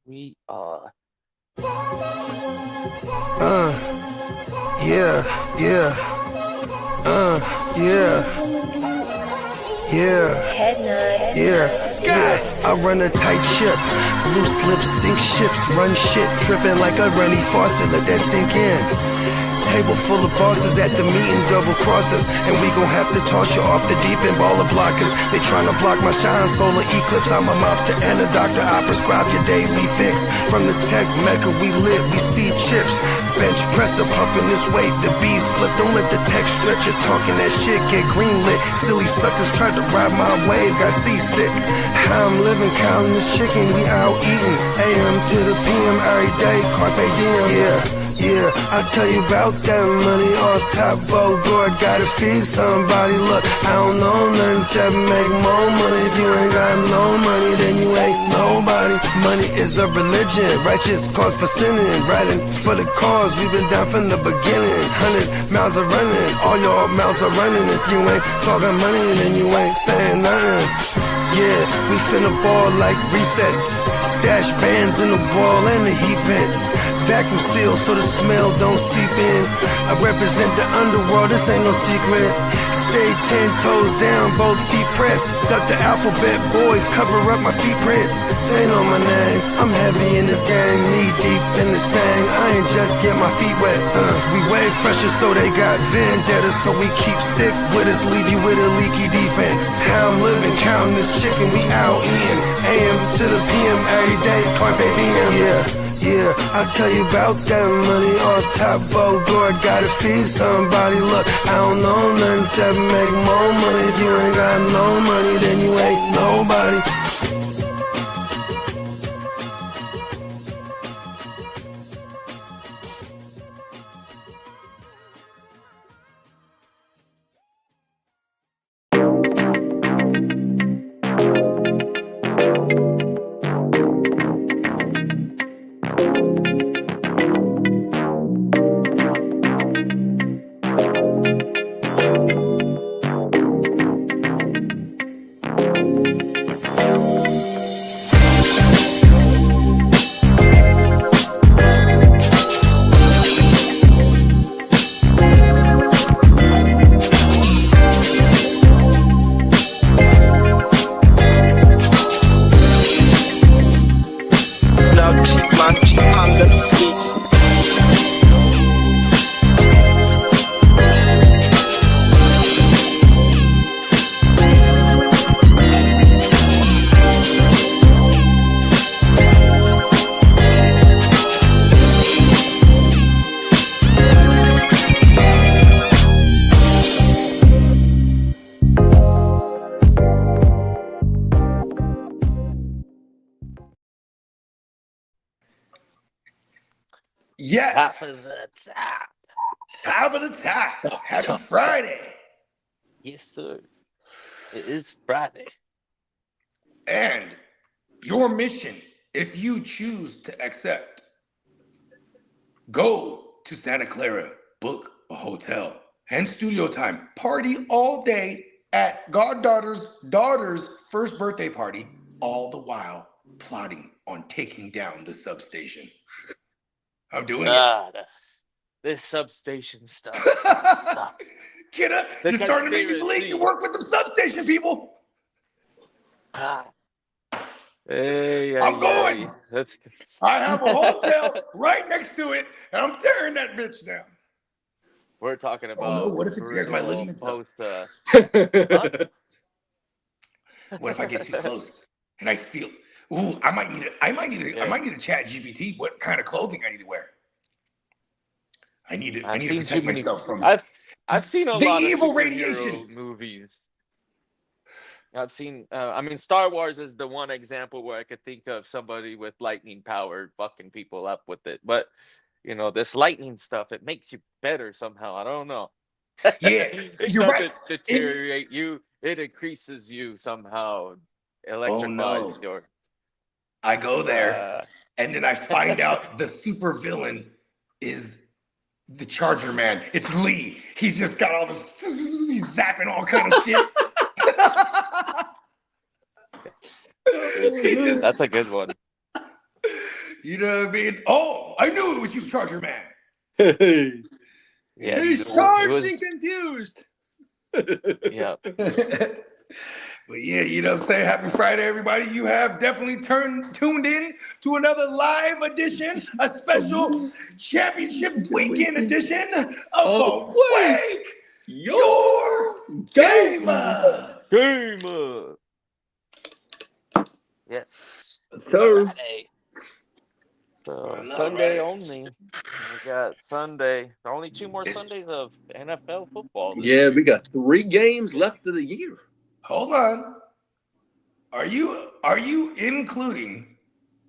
We are. Uh, yeah, yeah, yeah, yeah. Sky, I run a tight ship. Loose lips sink ships, run shit, dripping like a runny faucet. Let that sink in. Table full of bosses at the meeting, double crosses, and we gon' have to toss you off the deep end. Baller blockers, they tryna block my shine. Solar eclipse, I'm a mobster and a doctor. I prescribe your daily fix. From the tech mecca, we lit, we see chips. Bench presser pumping this weight, the bees flip. Don't let the tech stretch you talking that shit, get greenlit. Silly suckers tried to ride my wave, got seasick. How I'm living, counting this chicken, we out eating. AM to the PM every day, carpe diem. Yeah, I'll tell you about that money off top, boy, gotta feed somebody. Look, I don't know nothing except make more money. If you ain't got no money, then you ain't nobody. Money is a religion, righteous cause for sinning. Riding for the cause, we've been down from the beginning. 100 miles are running, all your mouths are running. If you ain't talking money, then you ain't saying nothing. Yeah, we finna ball like recess. Stash bands in the wall and the heat vents. Vacuum sealed so the smell don't seep in. I represent the underworld, this ain't no secret. Stay 10 toes down, both feet pressed. Duck the alphabet, boys, cover up my feet prints. They know my name, I'm heavy in this game. Knee deep in this thing, I ain't just get my feet wet. We way fresher so they got vendetta. So we keep stick with us, leave you with a leaky defense. How I'm living, counting this chicken, we out eating. AM to the PM every day, carpe diem. Yeah, I'll tell you about that money off top, boy, gotta feed somebody. Look, I don't know nothing except make more money. If you ain't got no money, then you ain't nobody. Yes. Top of the top. Top of the top. Happy Friday. Yes, sir. It is Friday. And your mission, if you choose to accept, go to Santa Clara, book a hotel, and studio time, party all day at daughter's first birthday party, all the while plotting on taking down the substation. I'm doing it. This substation stuff. Kidda, you're starting to make me believe you work with the substation people. Hey, I'm going. That's I have a hotel right next to it, and I'm tearing that bitch down. We're talking about. Oh no! What if it tears my ligaments up? Huh? What if I get too close and I feel? Ooh, I might need a chat GPT. What kind of clothing I need to wear? I need to protect myself from. I've seen a lot of evil superhero radiation movies. I've seen. I mean, Star Wars is the one example where I could think of somebody with lightning power fucking people up with it. But you know, this lightning stuff, it makes you better somehow. I don't know. Yeah, it you're doesn't right. deteriorate you. It increases you somehow. Electrifies your. I go there, and then I find out the super villain is the Charger Man. It's Lee. He's just got all this. He's zapping all kind of shit. That's a good one. You know what I mean? Oh, I knew it was you, Charger Man. Yeah, He's charged and confused. Yeah. But yeah, you know what I'm saying? Happy Friday, everybody. You have definitely tuned in to another live edition, a special championship weekend edition of the Wake Your Gamer. Gamer. Yes. So, Friday. So know, Sunday right? only. We got Sunday. Only 2 more Sundays of NFL football this yeah, year. we got 3 games left of the year. Hold on. Are you including?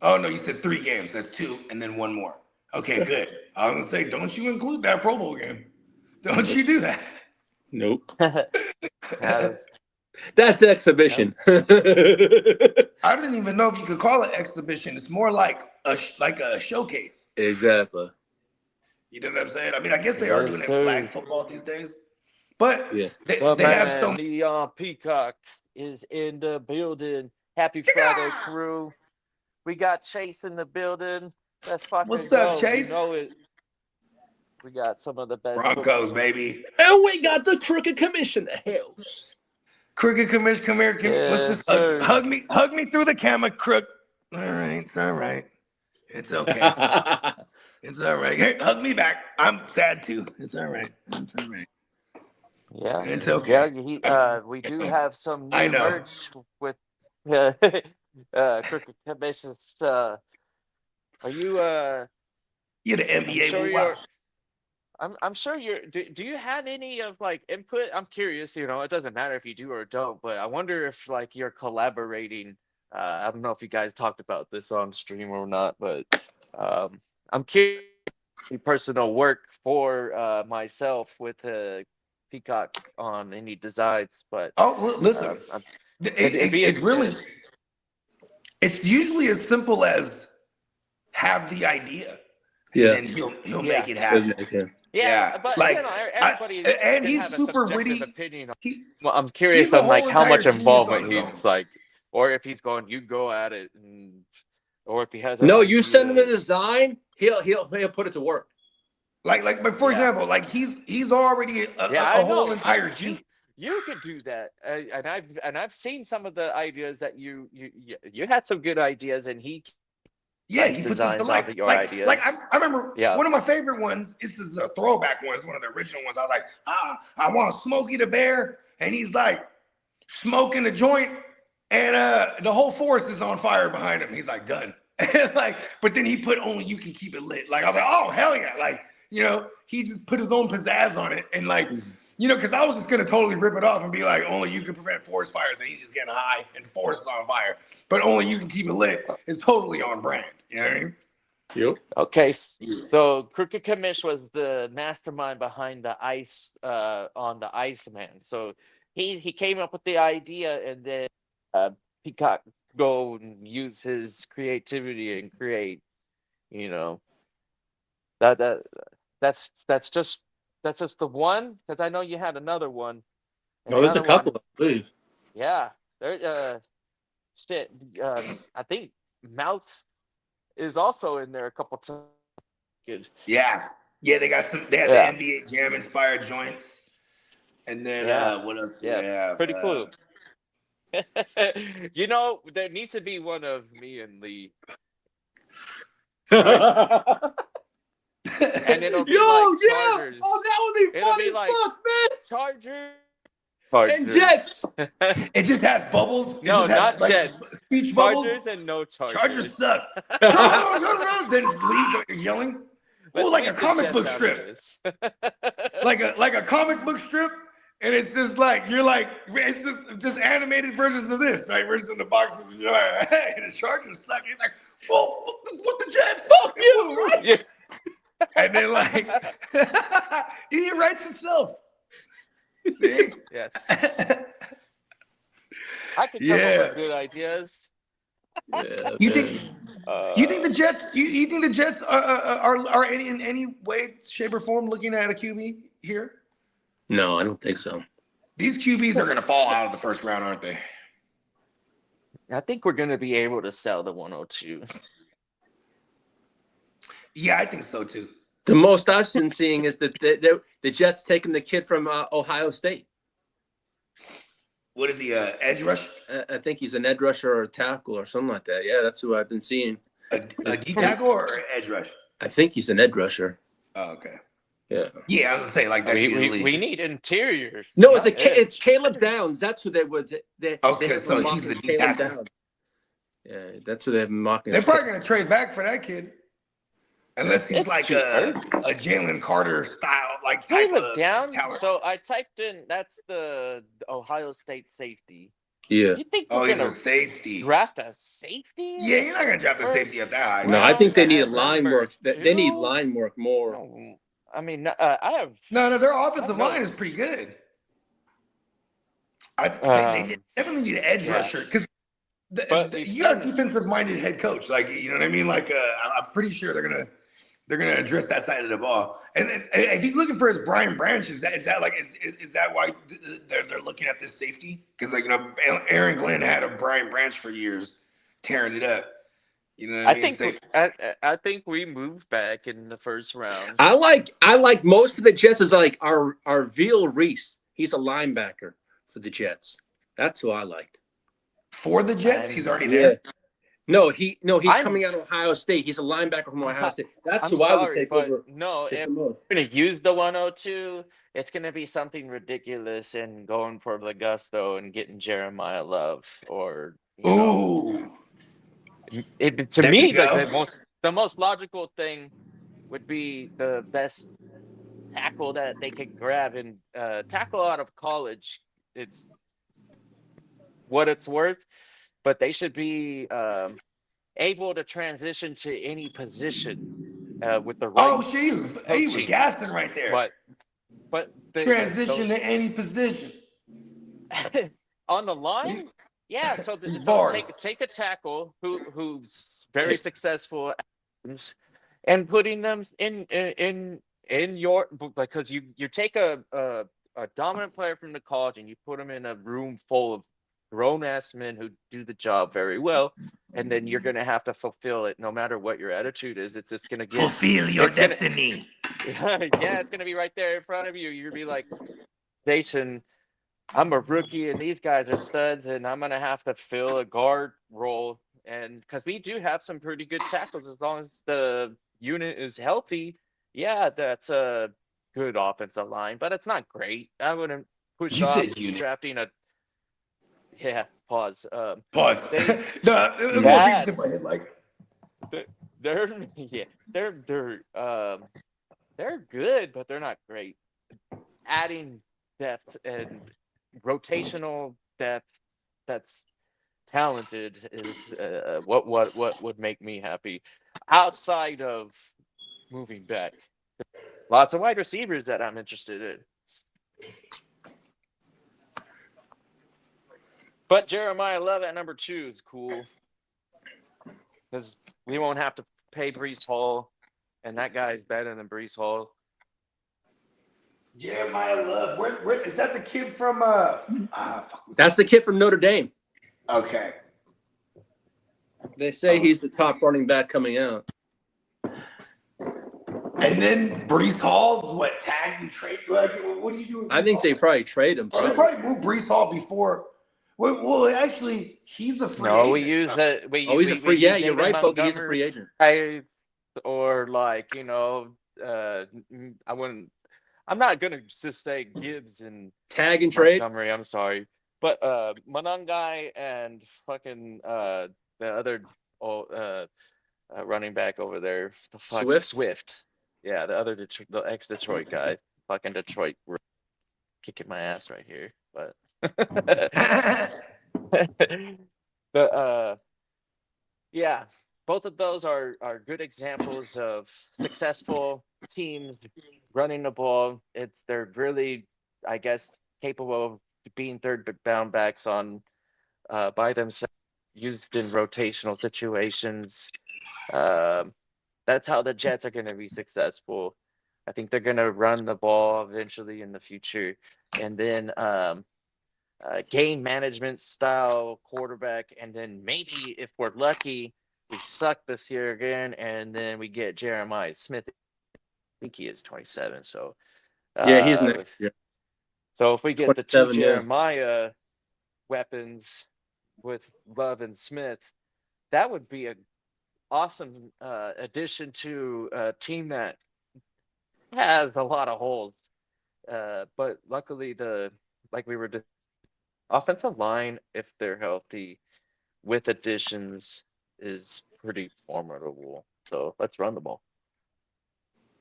Oh no, you said 3 games. That's 2 and then 1 more. Okay, good. I was gonna say, don't you include that Pro Bowl game? Don't you do that? Nope. Has- That's exhibition. I didn't even know if you could call it exhibition. It's more like a showcase. Exactly. You know what I'm saying? I mean, I guess they are Yes, doing it sir. flag football these days, but Yeah. they Well, have man, so. Leon Peacock is in the building. Happy Friday, crew. We got Chase in the building. Let's fucking What's go. up, Chase? You know it. We got some of the best Broncos, baby. And we got the crooked commission in the house. Cricket commission, come here. Let's Yes, just sir. hug me through the camera, crook. All right, it's all right. It's okay. It's all right. Hey, hug me back. I'm sad too. It's all right. It's all right. Yeah, It's okay. yeah. We do have some I new know. merch with Crooked Commissions. Are you? You're the NBA. sure wow. you're- I'm sure you're. Do you have any of like input? I'm curious. You know, it doesn't matter if you do or don't, but I wonder if like you're collaborating. I don't know if you guys talked about this on stream or not, but I'm curious. Personal work for myself with Peacock on any designs, but Oh, listen. It really. It's usually as simple as have the idea, Yeah. and he'll Yeah. make it happen. yeah, but like, you know, everybody and can he's have a super subjective witty. opinion. He, Well, I'm curious he's a on like whole how much entire genius involvement on his own. he's like, or if he's going, you go at it, or if he has. No, you send him a design, he'll put it to work. But for example, like he's already a whole entire genius. You could do that, and I've seen some of the ideas that you had some good ideas, and he Yeah, he puts it to life. your ideas. Like I remember one of my favorite ones. This is a throwback one. It's one of the original ones. I was like, I want Smokey the Bear, and he's like smoking a joint, and the whole forest is on fire behind him. He's like done. Like, but then he put only you can keep it lit. Like I was like, oh hell yeah! Like he just put his own pizzazz on it, and like. Because I was just going to totally rip it off and be like, only you can prevent forest fires. And he's just getting high and the forest is on fire. But only you can keep it lit is totally on brand. You know what I mean? Yep. Okay. So Crooked Commish was the mastermind behind the ice on the Iceman. So he came up with the idea, and then Peacock go and use his creativity and create, that's just the one, because I know you had another one. No, there's a couple, I believe. Yeah, there. Shit. I think Mouth is also in there a couple times. Good. Yeah, they got some. They had the NBA Jam inspired joints, and then what else? Yeah, pretty cool. There needs to be one of me and Lee. And it'll be like Chargers. Oh, that would be funny like fuck, man. Chargers. And Jets. It just has bubbles. No, not Jets. Speech Chargers bubbles. and no Chargers. Chargers suck. Then Lee yelling. Oh, like a comic book strip. like a comic book strip, and it's just like it's just animated versions of this, right? Versions of the boxes, and you're like, hey, the Chargers suck. He's like, well, what the Jets? Fuck you, right? Yeah. And then he writes himself. See? Yes. I could come up with good ideas. Yeah, you think the Jets? You think the Jets are in any way, shape, or form looking at a QB here? No, I don't think so. These QBs are going to fall out of the first round, aren't they? I think we're going to be able to sell the 102. Yeah, I think so too. The most I've been seeing is that the Jets taking the kid from Ohio State. What is he? Edge rush? I think he's an edge rusher or a tackle or something like that. Yeah, that's who I've been seeing. A D tackle or edge rush? I think he's an edge rusher. Oh, okay. Yeah. Yeah, I was gonna say like that's usually. We need interior. No, it's Caleb Downs. That's who they would. Okay, so he's the D tackle. Yeah, that's who they've been mocking. They're probably gonna trade back for that kid, unless he's like a Jalen Carter style like type of Downs. talent. So I typed in that's the Ohio State safety. Yeah. You think he's a safety. Draft a safety? Yeah, you're not gonna draft a safety at that high. No, I think they need a line work. They need line work more. No, I mean, I have no. Their offensive line is pretty good. They definitely need an edge rusher because you got a defensive-minded head coach. Like, you know what I mean? Like, I'm pretty sure they're gonna address that side of the ball. And if he's looking for his Brian Branch, is that why they're looking at this safety? Because like, you know, Aaron Glenn had a Brian Branch for years, tearing it up. You know what I mean? I think we moved back in the first round. I like most of the Jets is like our Veal Reese. He's a linebacker for the Jets. That's who I liked. For the Jets, he's already there. No, he's coming out of Ohio State. He's a linebacker from Ohio State. That's who I would take over. No, if we're going to use the 102, it's going to be something ridiculous and going for the gusto and getting Jeremiah Love or Ooh. To me, the most logical thing would be the best tackle that they could grab and tackle out of college. It's what it's worth, but they should be able to transition to any position with the right. Oh, he was gassing right there. But transition to any position on the line. Yeah, so take a tackle who's very successful and putting them in your, because you take a dominant player from the college and you put them in a room full of grown-ass men who do the job very well, and then you're going to have to fulfill it no matter what your attitude is. It's just going to fulfill your destiny. Yeah, it's going to be right there in front of you. You're going to be like, Jason, I'm a rookie and these guys are studs and I'm going to have to fill a guard role. And because we do have some pretty good tackles, as long as the unit is healthy, yeah, that's a good offensive line, but it's not great. I wouldn't push off drafting a. Yeah, pause. Pause. They're good, but they're not great. Adding depth and rotational depth that's talented is what would make me happy. Outside of moving back, lots of wide receivers that I'm interested in. But Jeremiah Love at number 2 is cool because we won't have to pay Breece Hall, and that guy is better than Breece Hall. Jeremiah Love, where is that? The kid from That's the kid from Notre Dame. Okay. They say he's the top running back coming out. And then Breece Hall's tagged and trade? Like, what do you do? I think they probably trade him. They probably moved Breece Hall before. Well, actually, he's a free agent. No, we use it. He's a free. Yeah, you're right, Bogey. He's a free agent. Or like, I wouldn't. I'm not gonna just say Gibbs and tag and trade. Montgomery, I'm sorry, but Monangai and fucking the other running back over there, Swift. Yeah, the ex-Detroit guy, fucking Detroit, kicking my ass right here, but. Yeah, both of those are good examples of successful teams running the ball. They're really, I guess, capable of being third down backs on by themselves, used in rotational situations. That's how the Jets are going to be successful. I think they're going to run the ball eventually in the future, and then game management style quarterback, and then maybe if we're lucky, we suck this year again, and then we get Jeremiah Smith. I think he is 27. So, Yeah, he's next year. so if we get the two 27, yeah. Jeremiah weapons with Love and Smith, that would be a awesome addition to a team that has a lot of holes. But luckily, like we were offensive line, if they're healthy, with additions, is pretty formidable. So let's run the ball.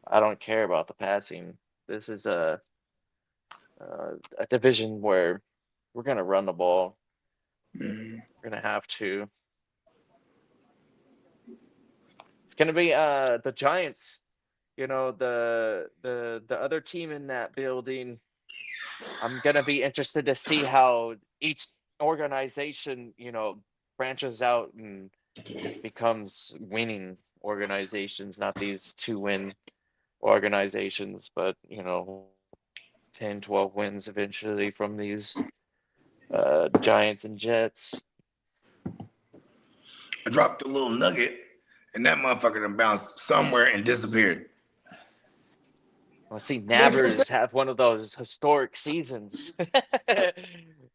I don't care about the passing. This is a division where we're gonna run the ball. We're gonna have to. It's gonna be the Giants. You know, the other team in that building. I'm gonna be interested to see how each organization, branches out and becomes winning organizations, not these 2-win organizations, but 10, 12 wins eventually from these Giants and Jets. I dropped a little nugget, and that motherfucker done bounced somewhere and disappeared. Well, see, Nabbers have one of those historic seasons.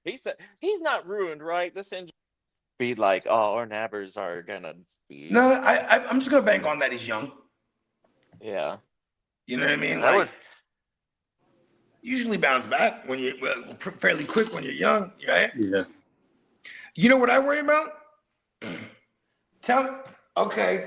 He's not ruined, right? This injury be like, oh, our Nabbers are gonna be. No, I'm just gonna bank on that he's young. Yeah. You know what I mean? I would usually bounce back when you fairly quick when you're young, right? Yeah. You know what I worry about? Okay.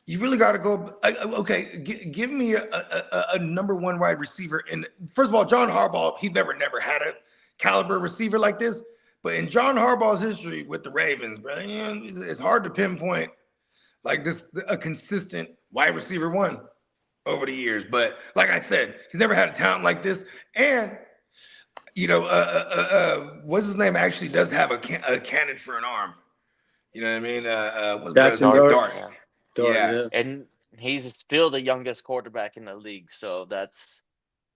You really got to go. Okay, give me a number one wide receiver. And first of all, John Harbaugh, he never had a caliber receiver like this. But in John Harbaugh's history with the Ravens, bro, it's hard to pinpoint like a consistent wide receiver one over the years. But like I said, he's never had a talent like this. And what's his name actually does have a cannon for an arm. You know what I mean? Jackson Dart. Yeah. And he's still the youngest quarterback in the league, so that's,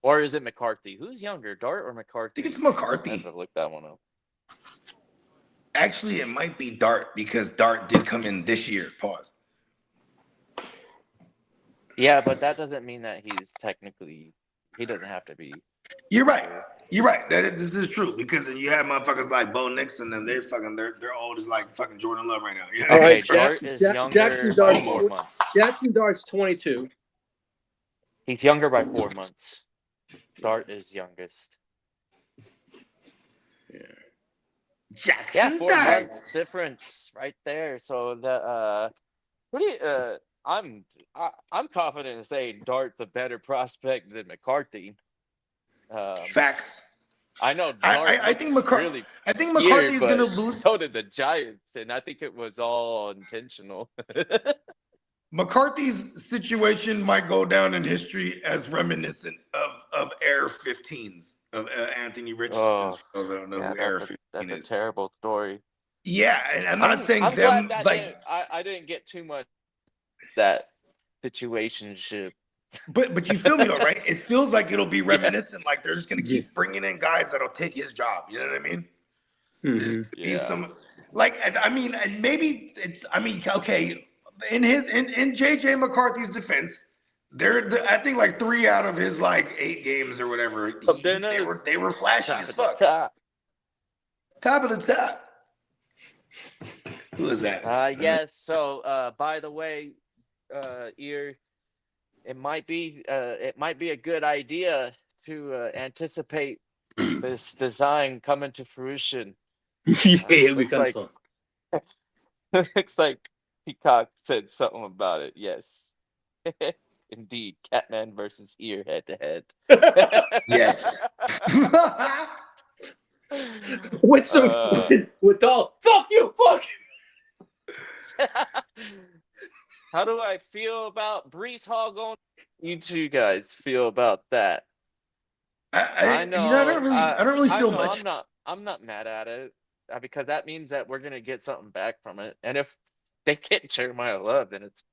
or is it McCarthy? Who's younger, Dart or McCarthy? I think it's McCarthy. I have to look that one up. Actually, it might be Dart because Dart did come in this year. Pause. Yeah, but that doesn't mean that he doesn't have to be. You're right. This is true because you have motherfuckers like Bo Nix and them. They're old as like fucking Jordan Love right now. You know? All right, Jackson Dart's 22. He's younger by 4 months. Dart is youngest. Yeah. Jackson 4 months difference right there. So I'm confident in saying Dart's a better prospect than McCarthy. Facts. I know. I think McCarthy. I think McCarthy is going to lose. So did the Giants, and I think it was all intentional. McCarthy's situation might go down in history as reminiscent of Air 15s of Anthony Richardson. That's a terrible story. Yeah, and I'm not saying I'm them glad like I didn't get too much that situationship. But you feel me though, right? It feels like it'll be reminiscent, like they're just gonna keep bringing in guys that'll take his job. You know what I mean? Mm-hmm. And maybe it's. Okay. In JJ McCarthy's defense, I think like 3 out of his like 8 games or whatever, they were flashy as fuck. Top of the top. Who is that? Yes. So, by the way, Ear, it might be a good idea to anticipate this design coming to fruition. It'll be kind of fun. Looks like Peacock said something about it. Yes. Indeed. Catman versus Ear head to head. Yes. with all fuck you. How do I feel about Breece Hall going? You two guys feel about that? I know. I don't really feel much. I'm not mad at it because that means that we're gonna get something back from it. And if they get Jeremiah Love, then it's,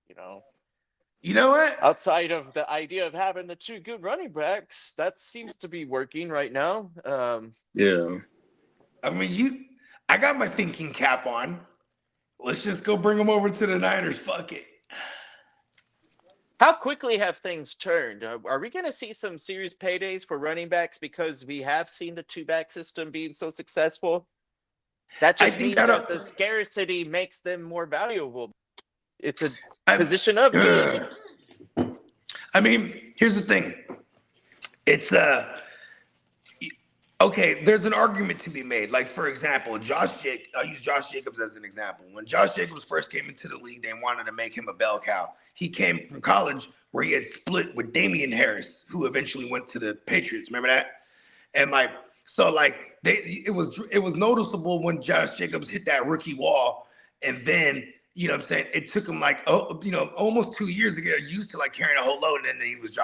You know what? outside of the idea of having the 2 good running backs, that seems to be working right now. Yeah. I mean, I got my thinking cap on. Let's just go bring him over to the Niners. Fuck it. How quickly have things turned? Are we going to see some serious paydays for running backs because we have seen the two-back system being so successful? That I just think means that. that the scarcity makes them more valuable. It's a I, position of need. I mean, here's the thing. It's okay. There's an argument to be made. Like for example, I'll use Josh Jacobs as an example. When Josh Jacobs first came into the league, they wanted to make him a bell cow. He came from college where he had split with Damian Harris, who eventually went to the Patriots. Remember that? And like, so like it was noticeable when Josh Jacobs hit that rookie wall, and then you know what I'm saying, it took him like almost 2 years to get used to like carrying a whole load, and then he was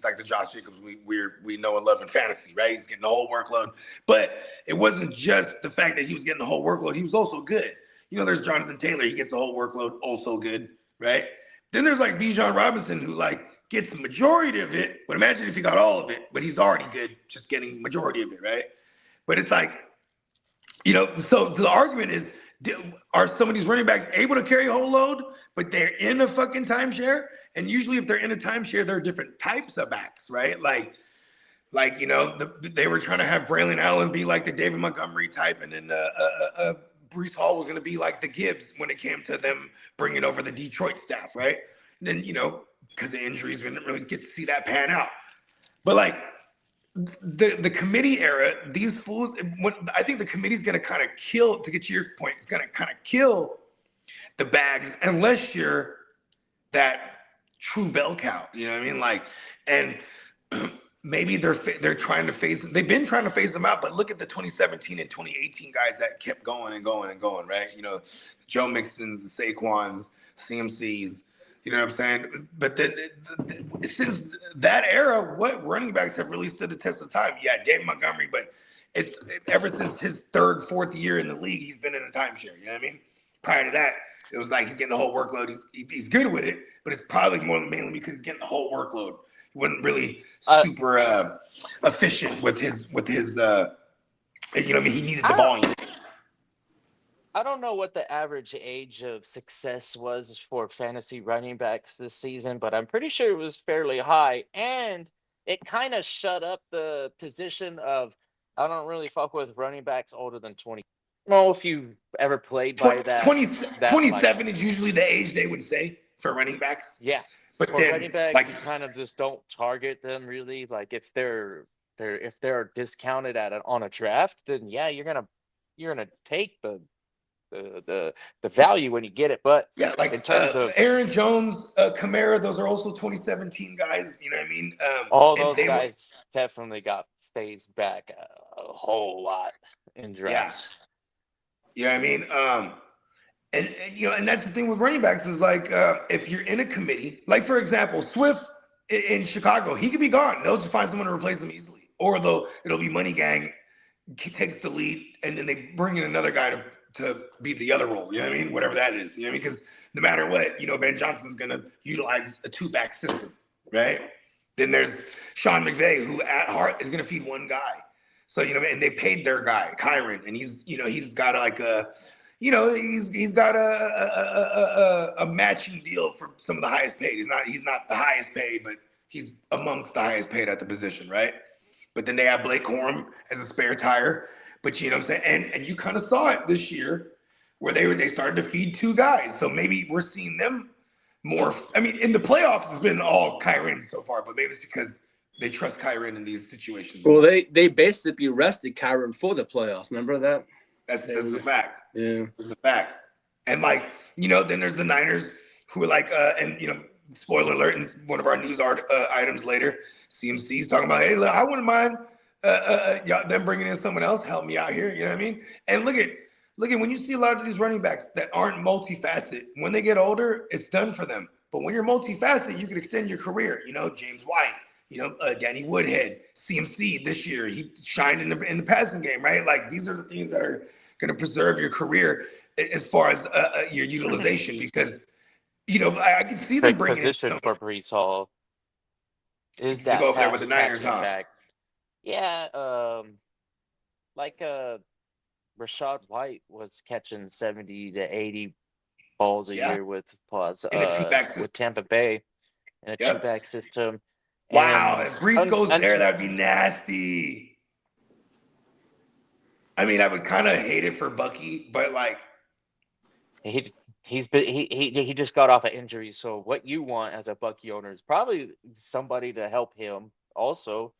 like the Josh Jacobs we know and love in fantasy, right? He's getting the whole workload, but it wasn't just the fact that he was getting the whole workload; he was also good. You know, there's Jonathan Taylor; he gets the whole workload, also good, right? Then there's like Bijan Robinson, who like gets the majority of it. But imagine if he got all of it, but he's already good, just getting majority of it, right? But it's like, so the argument is, are some of these running backs able to carry a whole load, but they're in a fucking timeshare? And usually if they're in a timeshare, there are different types of backs, right? Like they were trying to have Braylon Allen be like the David Montgomery type, and then Brees Hall was going to be like the Gibbs when it came to them bringing over the Detroit staff, right? And then, because of injuries, we didn't really get to see that pan out. But like the committee era, these fools, I think the committee's going to kind of kill, to get to your point, it's going to kind of kill the bags unless you're that true bell cow. You know what I mean? Like, and maybe they're trying to they've been trying to phase them out, but look at the 2017 and 2018 guys that kept going and going and going, right? Joe Mixons, the Saquons, CMCs, you know what I'm saying? But then since that era, what running backs have really stood the test of time? Yeah, David Montgomery, but it's ever since his third, fourth year in the league, he's been in a timeshare. You know what I mean? Prior to that, it was like he's getting the whole workload. He's good with it, but it's probably mainly because he's getting the whole workload. He wasn't really super efficient with his you know what I mean? He needed the volume. I don't know what the average age of success was for fantasy running backs this season, but I'm pretty sure it was fairly high. And it kind of shut up the position of, I don't really fuck with running backs older than 20. I don't know if you've ever played by that. 27 is usually the age they would say for running backs. Yeah. But for running backs, you kind of just don't target them really. Like if they're discounted on a draft, then yeah, you're gonna take the value when you get it. But yeah, like in terms of Aaron Jones, Kamara, those are also 2017 guys. You know what I mean? All those guys definitely got phased back a whole lot in drafts. Yeah. You know what I mean? And that's the thing with running backs is like if you're in a committee, like for example, Swift in Chicago, he could be gone. They'll just find someone to replace him easily, or it'll be Money Gang takes the lead, and then they bring in another guy to be the other role. You know what I mean? Whatever that is. You know what I mean? Because no matter what, Ben Johnson's gonna utilize a two-back system, right? Then there's Sean McVay, who at heart is gonna feed one guy. So and they paid their guy, Kyron, and he's got like a. He's got a matching deal for some of the highest paid. He's not the highest paid, but he's amongst the highest paid at the position, right? But then they have Blake Corum as a spare tire. But you know what I'm saying? And you kind of saw it this year where they started to feed two guys. So maybe we're seeing them more. I mean, in the playoffs, it's been all Kyron so far, but maybe it's because they trust Kyron in these situations. Well, they basically rested Kyron for the playoffs. Remember that? That's a fact. Yeah. It's a fact. And then there's the Niners who are like, spoiler alert, in one of our news items later, CMC's talking about, hey, look, I wouldn't mind them bringing in someone else, help me out here. You know what I mean? And look at when you see a lot of these running backs that aren't multifaceted, when they get older, it's done for them. But when you're multifaceted, you can extend your career. James White, Danny Woodhead, CMC this year, he shined in the passing game, right? Like these are the things that are going to preserve your career as far as your utilization, because I could see them bringing position for Brees Hall is that go over there with the Niners, huh? Back. Yeah, like Rashad White was catching 70 to 80 balls a Yeah, year in a two-back system. with Tampa Bay in a two Yep. back system. Wow, And if Brees goes there, that'd be nasty. I mean, I would kind of hate it for Bucky, but like, he he just got off an injury. So what you want as a Bucky owner is probably somebody to help him. Also,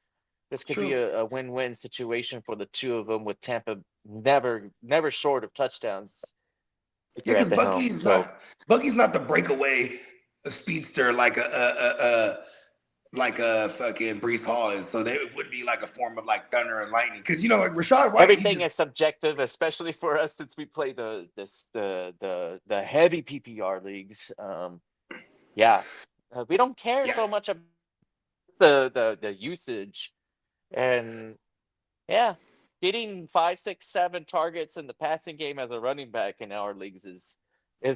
this could be true. a win-win situation for the two of them with Tampa never short of touchdowns if Yeah, you're at because the helm. So Bucky's not the breakaway speedster like a fucking Brees Hall is. So they would be like a form of like thunder and lightning. Because like Rashad White, he everything just is subjective, especially for us since we play the heavy PPR leagues. Yeah, we don't care yeah. so much about the usage, and yeah, getting 5, 6, 7 targets in the passing game as a running back in our leagues is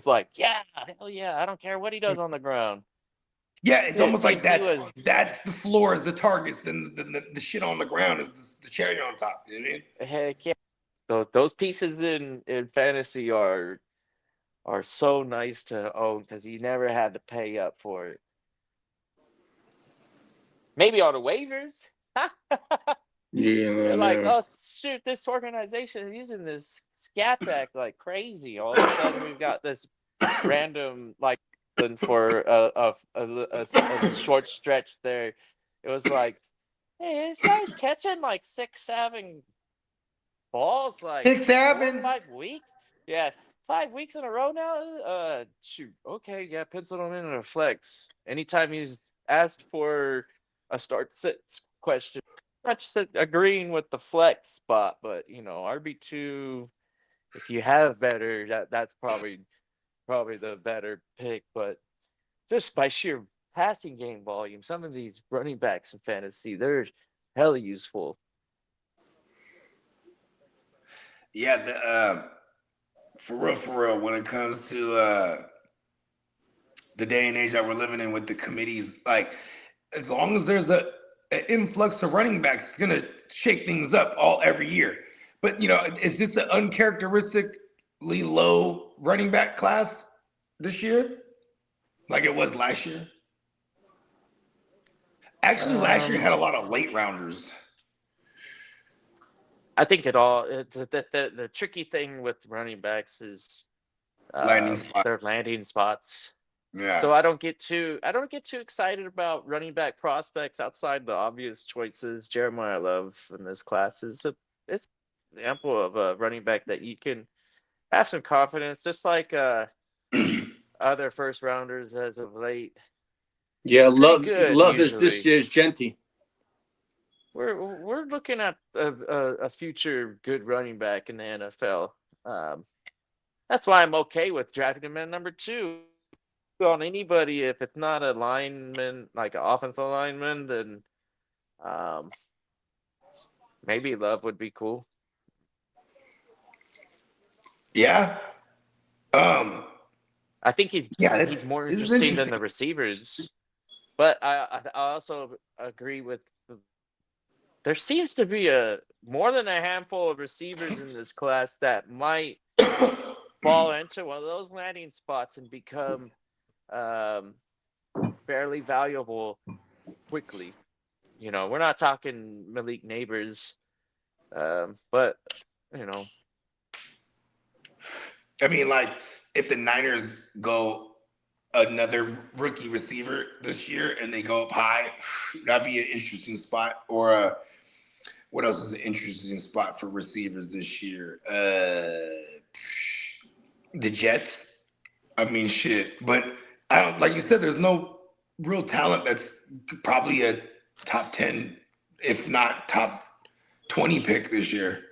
like, yeah, hell yeah, I don't care what he does on the ground. Yeah, it's Yeah, almost like CMC was that's the floor is the targets, then the shit on the ground is the cherry on top. You know what I mean? heck yeah. So those pieces in fantasy are so nice to own because you never had to pay up for it. Maybe on the waivers. Yeah, They're like, man. oh shoot, this organization is using this scat back like crazy. All of a sudden, we've got this random like for a short stretch there. It was like, hey, this guy's catching like 6, 7 balls like 4 or 6, 7. 5 weeks. Yeah, 5 weeks in a row now. Shoot. Okay, yeah, pencil him in a flex. Anytime he's asked for a start sits question, much agreeing with the flex spot, but RB2. If you have better, that's probably the better pick. But just by sheer passing game volume, some of these running backs in fantasy, they're hella useful. Yeah, for real, when it comes to the day and age that we're living in with the committees, like as long as there's an influx of running backs, it's gonna shake things up every year. But is this an uncharacteristically low running back class this year, like it was last year? Actually, last year Um, had a lot of late rounders. I think the tricky thing with running backs is Landing spot. their landing spots. Yeah. So I don't get too excited about running back prospects outside the obvious choices. Jeremiah Love in this class is an example of a running back that you can have some confidence, just like other first rounders as of late. Yeah, Pretty love good love is this usually. year's Genty. We're looking at a future good running back in the NFL. Um, that's why I'm okay with drafting him at number 2 on anybody. If it's not a lineman, like an offensive lineman, then um, maybe Love would be cool. Yeah. Um. I think Yeah. he's more This is interesting than interesting. the receivers. But I also agree with there seems to be more than a handful of receivers in this class that might fall into one of those landing spots and become fairly valuable quickly. We're not talking Malik Neighbors, but you know, I mean, like if the Niners go another rookie receiver this year and they go up high, that'd be an interesting spot. Or what else is an interesting spot for receivers this year? The Jets. I mean, shit. But I don't, like you said, there's no real talent that's probably a top 10, if not top 20 pick this year.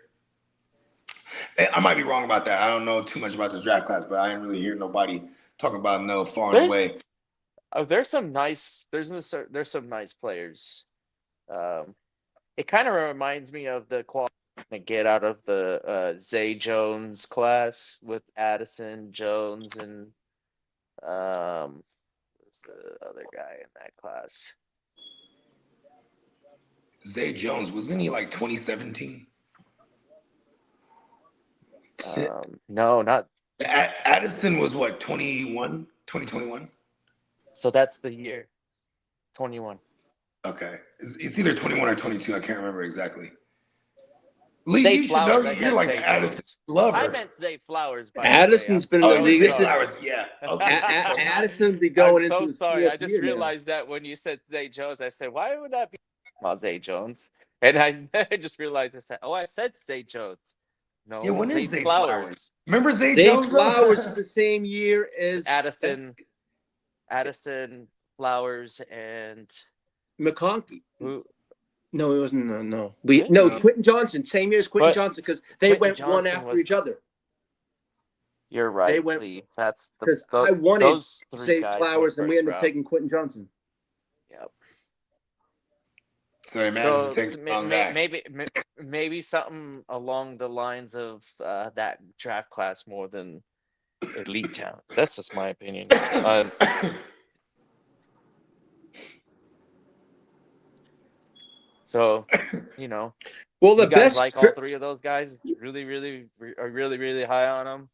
I might be wrong about that. I don't know too much about this draft class, but I didn't really hear nobody talking about no far and there's away. there's some nice players. It kind of reminds me of the quality to get out of the Zay Jones class with Addison Jones and who's the other guy in that class? Zay Jones, wasn't he like 2017? No, not. Addison was what, 2021? So that's the year, 21. Okay. It's either 21 or 22. I can't remember exactly. Lee, Zay you should know. Flowers. I You're said like Zay Addison Jones. lover. I meant Zay Flowers, by Addison's the way. been in the Oh, league. Zay This is Flowers. Yeah. Okay. Addison will be I'm going into so his sorry. I fourth just year now. realized that when you said Zay Jones, I said, why would that be about Zay Jones? And I just realized I said, oh, I said Zay Jones. No, Yeah, when Zay is Zay Flowers. Flowers? Remember Zay Zay Jones? Flowers is the same year as Addison, Flowers, and McConkey. who? No, it wasn't. No. Really? No. Quentin Johnson. Same year as Quentin But Johnson because they Quentin went one Johnson after was- each other. You're right, They went- Lee. That's Because I wanted those three Zay guys Flowers, went and we first ended up round. taking Quentin Johnson. Yep. So he managed So to take the wrong guy. maybe something along the lines of that draft class more than elite talent. That's just my opinion. So, Well, the you guys best like all three of those guys? Are really high on them?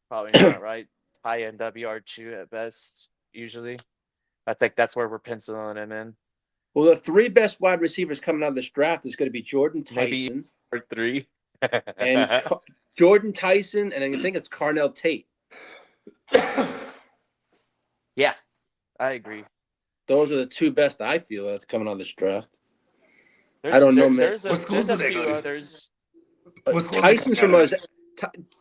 Probably not, right? High end WR2 at best, usually. I think that's where we're penciling him in. Well, the three best wide receivers coming out of this draft is going to be Jordan Maybe Tyson or three. and Jordan Tyson, and I think it's Carnell Tate. Yeah, I agree. Those are the two best I feel that's coming out of this draft. I don't know, man. There's What schools there's do a they few go to? others. What schools Tyson's they from go us.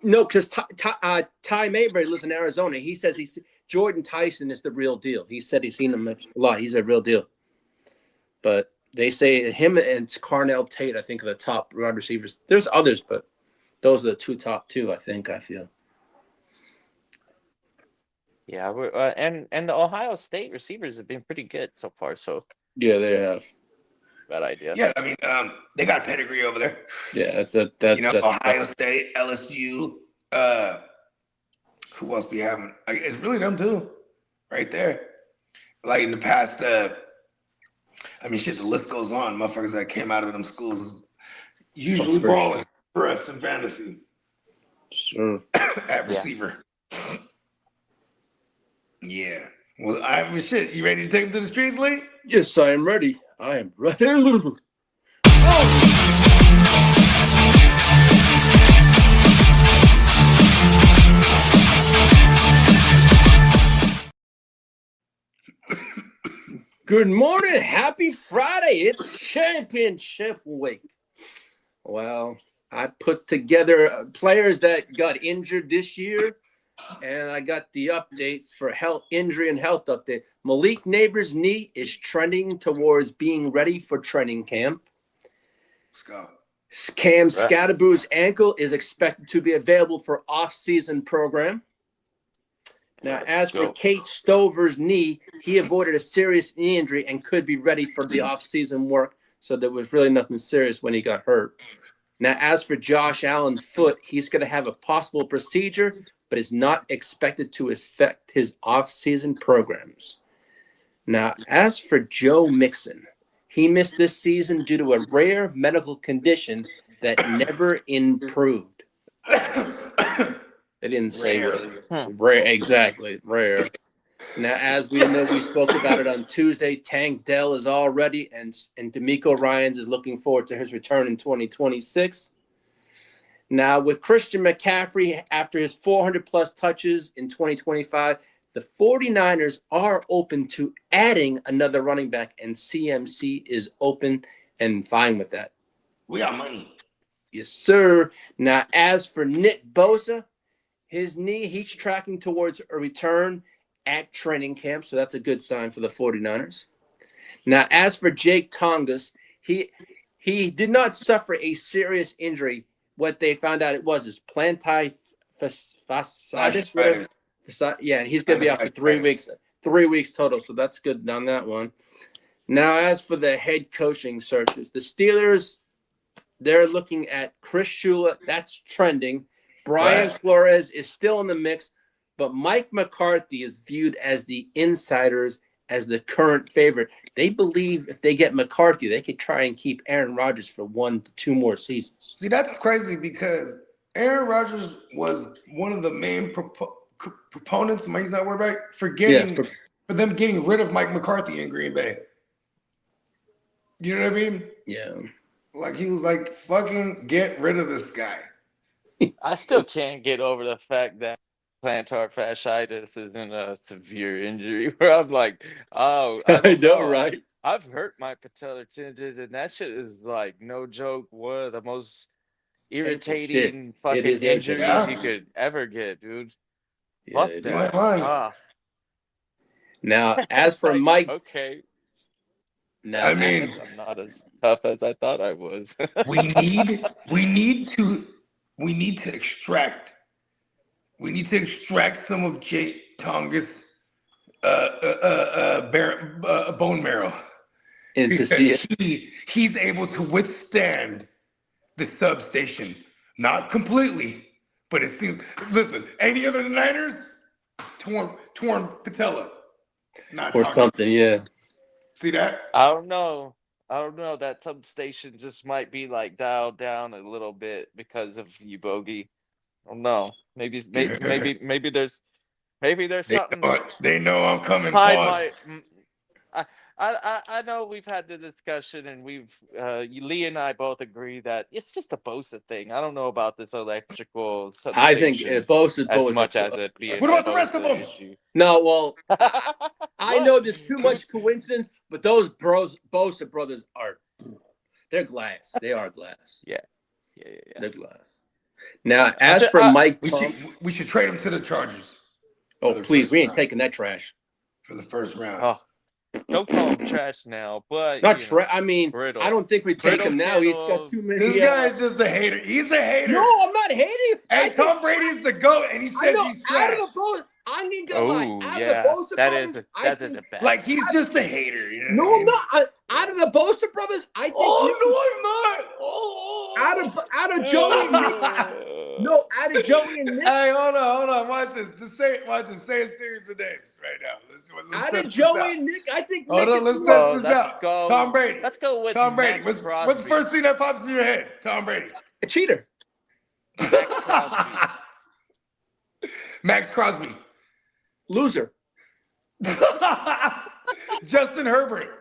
No, because Ty Mayberry lives in Arizona. He says Jordan Tyson is the real deal. He said he's seen him a lot. He's a real deal. But they say him and Carnell Tate, I think, are the top wide receivers. There's others, but those are the top two, I feel. Yeah, and the Ohio State receivers have been pretty good so far. So Yeah, they have. bad idea. Yeah, I mean, they got pedigree over there. Yeah, that's Ohio State, LSU. Who else we having? Like, it's really them too, right there. Like in the past, I mean, shit, the list goes on. Motherfuckers that came out of them schools usually for balling for us in fantasy sure. at receiver. Yeah. Well, I mean, shit. You ready to take them to the streets, Lee? Yes, I am ready. I am ready. Good morning. Happy Friday. It's championship week. Well, I put together players that got injured this year, and I got the updates for injury and health update. Malik Neighbors' knee is trending towards being ready for training camp. Let's go. Cam Scadaboo's ankle is expected to be available for off-season program. Now, as for Kate Stover's knee, he avoided a serious knee injury and could be ready for the off-season work, so there was really nothing serious when he got hurt. Now, as for Josh Allen's foot, he's going to have a possible procedure, but is not expected to affect his off-season programs. Now, as for Joe Mixon, he missed this season due to a rare medical condition that never improved. They didn't say rare. Exactly, rare. Now, as we know, we spoke about it on Tuesday. Tank Dell is all ready, and D'Amico Ryans is looking forward to his return in 2026. Now, with Christian McCaffrey, after his 400-plus touches in 2025, the 49ers are open to adding another running back, and CMC is open and fine with that. We got money. Yes, sir. Now, as for Nick Bosa, his knee, he's tracking towards a return at training camp, so that's a good sign for the 49ers. Now, as for Jake Tongas, he did not suffer a serious injury. What they found out it was plantar fasciitis. Yeah, and he's going to be out for 3 weeks. 3 weeks total, so that's good on that one. Now, as for the head coaching searches, the Steelers, they're looking at Chris Shula. That's trending. Brian Flores is still in the mix, but Mike McCarthy is viewed as the insiders as the current favorite. They believe if they get McCarthy, they could try and keep Aaron Rodgers for 1 to 2 more seasons. See, that's crazy because Aaron Rodgers was one of the main proponents, am I using that word right? For them getting rid of Mike McCarthy in Green Bay. You know what I mean? Yeah. Like he was like, fucking get rid of this guy. I still can't get over the fact that plantar fasciitis isn't a severe injury where I'm like, oh, I don't know, know. right? I've hurt my patellar tendon, and that shit is like no joke. One of the most irritating fucking injuries Yeah. you could ever get, dude. Yeah, Fuck You ain't that. lying. Ah. Now, as for Like, Mike, okay. now I mean, I'm not as tough as I thought I was. we need to extract some of Jay Tonga's bone marrow. and to see it, He's able to withstand the substation. Not completely, but it seems. Listen, any other Niners torn patella, not or Tonga. something, yeah. See that? I don't know. That substation just might be like dialed down a little bit because of you, Bogey. I don't know. Maybe there's something They know I'm coming. behind Pause. I know we've had the discussion and Lee and I both agree that it's just a Bosa thing. I don't know about this electrical I think substation Bosa as much as it being What a about the rest of Bosa them? issue. No, well, I What? know there's too much coincidence, but those Bosa brothers they're glass. They are glass. Yeah. They're glass. Now, as for Mike Tom, we should trade him to the Chargers. oh please, we ain't taking that trash for the first round. Oh, don't call him trash now, but not trash. I mean, brittle. I don't think we take him now. He's got too many. This guy is just a hater. He's a hater. No, I'm not hating. Hey, Tom Brady's the GOAT, and he says he's trash. Out of the Bosa, I'm gonna lie. Out yeah, of the Bosa that brothers, is a bad. Like he's just a hater. You know no, I'm not. Out of the Bosa brothers, I think. Oh no, I'm not. Oh. Out of Joey and Nick. No, out of Joey and Nick. Hey, hold on. Watch this. Say a series of names right now. Let's out of Joey and Nick, I think. Hold on, let's test this out. Tom Brady. Let's go with Tom Brady. Max What's the first thing that pops in your head? Tom Brady. A cheater. Max Crosby. Max Crosby. Loser. Justin Herbert.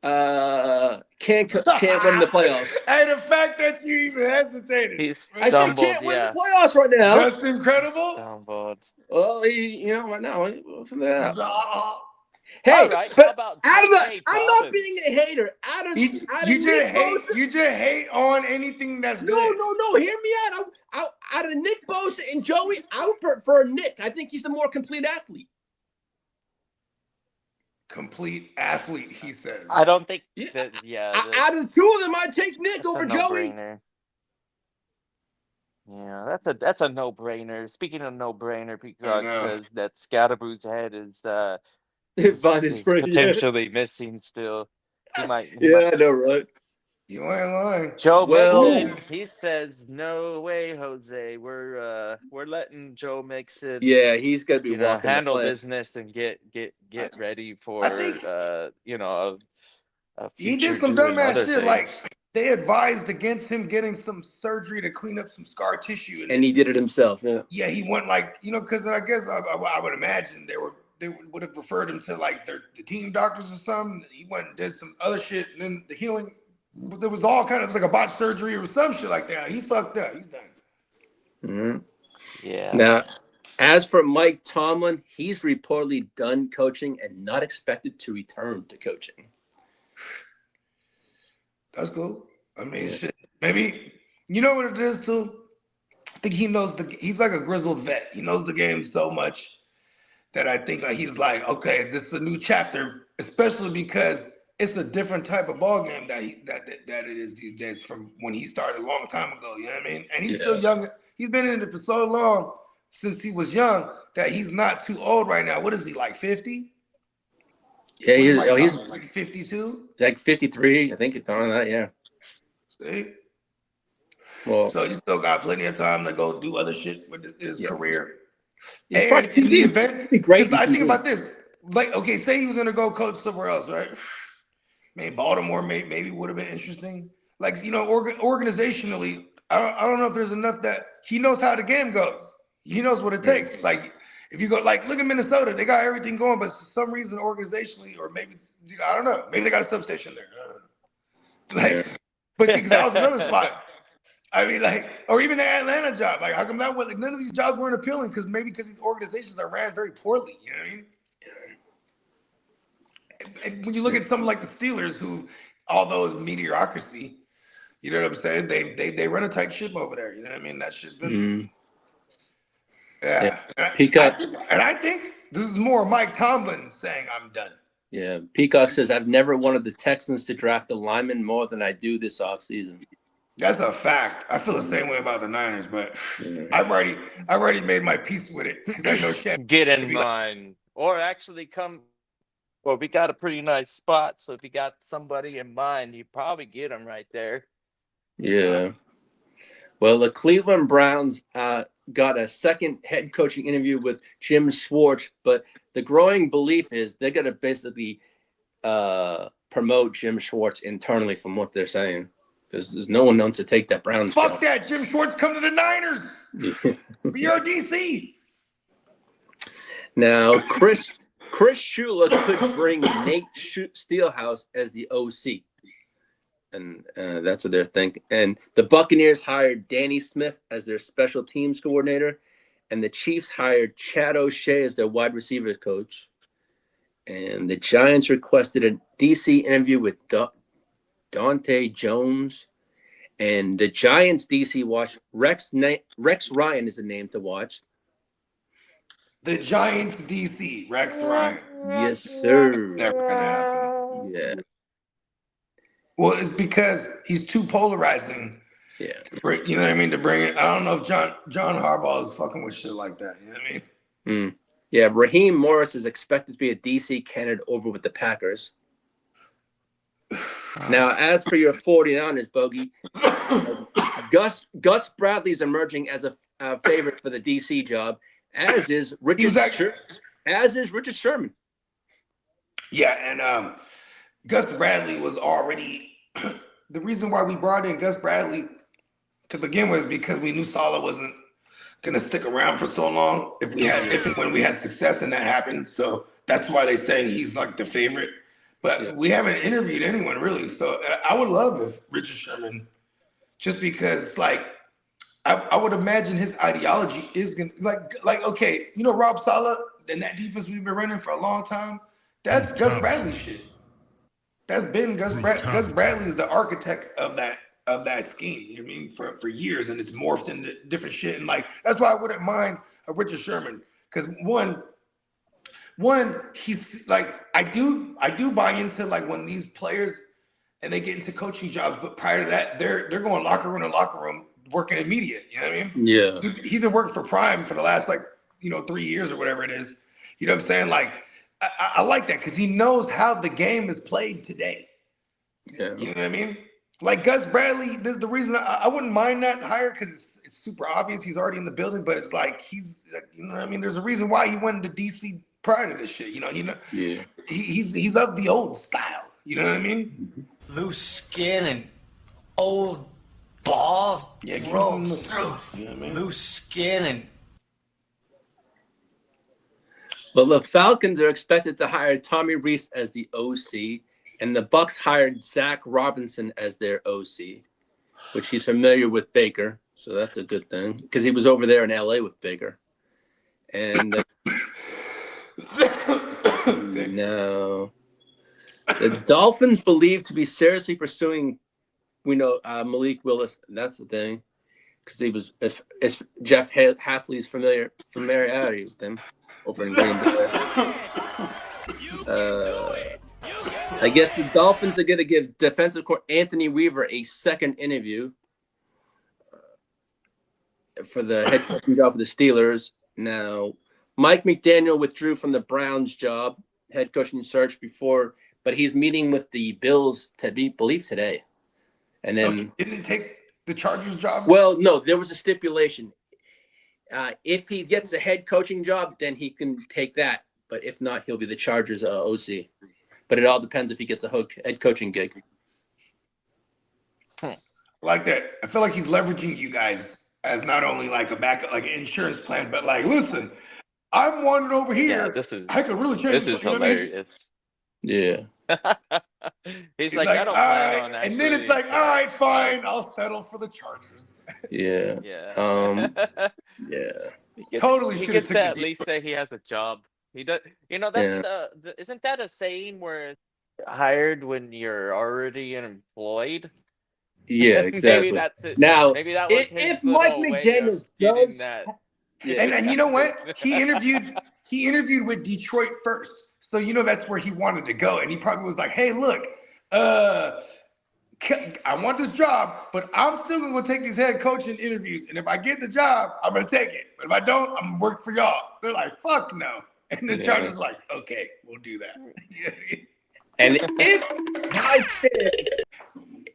Can't win the playoffs. Hey, the fact that you even hesitated. I said can't win the playoffs right now. Just incredible. Stumbled. Well, right now, listen to that. Hey, right, but I'm not being a hater. You just hate on anything that's good. No. Hear me out. Out of Nick Bosa and Joey, I would prefer Nick. I think he's the more complete athlete. Complete athlete, he says. I don't think that. Out of the two of them, I'd take Nick over Joey. Yeah, that's a no-brainer. Speaking of no-brainer, Peacock says that Scadaboo's head is potentially missing still. He might. I know, right? You ain't lying. Joe Mixon, he says, "No way, Jose. We're letting Joe Mixon. Yeah, he's gonna be handle business and get ready for he did some dumbass shit. Like they advised against him getting some surgery to clean up some scar tissue, and he did it himself. Yeah, he went because I guess I would imagine they would have referred him to like the team doctors or something. He went and did some other shit, and then the healing. There was all kind of like a botched surgery or some shit like that. He fucked up. He's done. Mm-hmm. Yeah. Now, as for Mike Tomlin, he's reportedly done coaching and not expected to return to coaching. That's cool. I mean, shit. Maybe you know what it is too. I think he knows he's like a grizzled vet. He knows the game so much that I think he's like, okay, this is a new chapter, especially because it's a different type of ball game that it is these days from when he started a long time ago. You know what I mean? And he's still young. He's been in it for so long since he was young that he's not too old right now. What is he, like 50? Yeah, he's like 52. Like 53, I think it's on that. Yeah. See. Well, so you still got plenty of time to go do other shit with his career. And in the event, great. I think about this. Like, okay, say he was gonna go coach somewhere else, right? Maybe Baltimore maybe would have been interesting. Like, organizationally, I don't know if there's enough that he knows how the game goes. He knows what it takes. Like if you go, like look at Minnesota, they got everything going, but for some reason organizationally, or maybe I don't know, maybe they got a substation there. But because that was another spot. I mean, like, or even the Atlanta job. Like, how come that was like none of these jobs weren't appealing? Because these organizations are ran very poorly. You know what I mean? And when you look at something like the Steelers, who, although it's mediocrity, you know what I'm saying? They run a tight ship over there. You know what I mean? That shit's been. Yeah. Peacock. And I think this is more Mike Tomlin saying I'm done. Yeah. Peacock says, I've never wanted the Texans to draft a lineman more than I do this offseason. That's a fact. I feel the same way about the Niners, but I've already made my peace with it because I know shit. Get in line, or actually come. Well, we got a pretty nice spot, so if you got somebody in mind, you probably get them right there. Yeah. Well, the Cleveland Browns got a second head coaching interview with Jim Schwartz, but the growing belief is they're going to basically promote Jim Schwartz internally, from what they're saying. Because there's no one known to take that Browns job. Fuck that, Jim Schwartz, come to the Niners. Be your DC. Now, Chris Shula could bring Nate Steelhouse as the OC. And that's what they're thinking. And the Buccaneers hired Danny Smith as their special teams coordinator. And the Chiefs hired Chad O'Shea as their wide receivers coach. And the Giants requested a DC interview with Dante Jones, and the Giants DC watch Rex Ryan is the name to watch. The Giants DC Rex Ryan. Yes, sir. Never gonna happen. Yeah. Well, it's because he's too polarizing. Yeah. You know what I mean? To bring it, I don't know if John Harbaugh is fucking with shit like that. You know what I mean? Yeah. Raheem Morris is expected to be a DC candidate over with the Packers. Now, as for your 49ers, Bogey, Gus Bradley is emerging as a favorite for the DC job, as is Richard Sherman. Yeah, and Gus Bradley was already the reason why we brought in Gus Bradley to begin with, because we knew Saleh wasn't gonna stick around for so long if and when we had success, and that happened. So that's why they say he's like the favorite. But we haven't interviewed anyone really. So I would love if Richard Sherman, just because like I would imagine his ideology is gonna like okay, you know Rob Saleh and that defense we've been running for a long time. That's Gus Bradley shit. That's been Gus Bradley. Gus Bradley is the architect of that scheme. You know what I mean, for years, and it's morphed into different shit. And like that's why I wouldn't mind a Richard Sherman, because one, he's like I do buy into like when these players and they get into coaching jobs, but prior to that, they're going locker room to locker room working in media. You know what I mean? Yeah. He's been working for Prime for the last 3 years or whatever it is. You know what I'm saying? Like I like that because he knows how the game is played today. Yeah. You know what I mean? Like Gus Bradley, the reason I wouldn't mind that hire because it's super obvious he's already in the building, but it's like he's you know what I mean? There's a reason why he went to DC prior to this shit. Yeah. He's of the old style. You know what I mean? Loose skin and old balls. Yeah, gross. You know what I mean? Loose skin and. But the Falcons are expected to hire Tommy Reese as the OC, and the Bucks hired Zach Robinson as their OC, which he's familiar with Baker, so that's a good thing because he was over there in LA with Baker. And now the Dolphins believed to be seriously pursuing, Malik Willis. That's the thing, because he was as Jeff Hafley's familiarity with him over in Green Bay. I guess the Dolphins are going to give defensive coordinator Anthony Weaver a second interview for the head coaching job for the Steelers. Now, Mike McDaniel withdrew from the Browns job, head coaching search but he's meeting with the Bills today. And then he didn't take the Chargers job? Well, no, there was a stipulation. If he gets a head coaching job, then he can take that. But if not, he'll be the Chargers OC. But it all depends if he gets a head coaching gig. like that. I feel like he's leveraging you guys as not only like a backup, like an insurance plan, but like, listen, I'm wanted over Yeah, here. I could really change. this is You know what I mean? hilarious. Yeah. He's He's like, like, I all don't plan right, on and then it's actually. like, all right, fine, I'll settle for the Chargers. Yeah. Yeah. Yeah. Totally He should have gets took to the at deal. least say he has a job. He does. That's Yeah. isn't that a saying where hired when you're already employed? Yeah, Maybe exactly. that's it. Now, Maybe that was if his Mike little way of McDaniels getting does, that. yeah, And you know what? He interviewed with Detroit first. So you know that's where he wanted to go. And he probably was like, hey, look, I want this job, but I'm still gonna take these head coaching interviews. And if I get the job, I'm gonna take it. But if I don't, I'm gonna work for y'all. They're like, fuck no. And the Chargers like, okay, we'll do that. and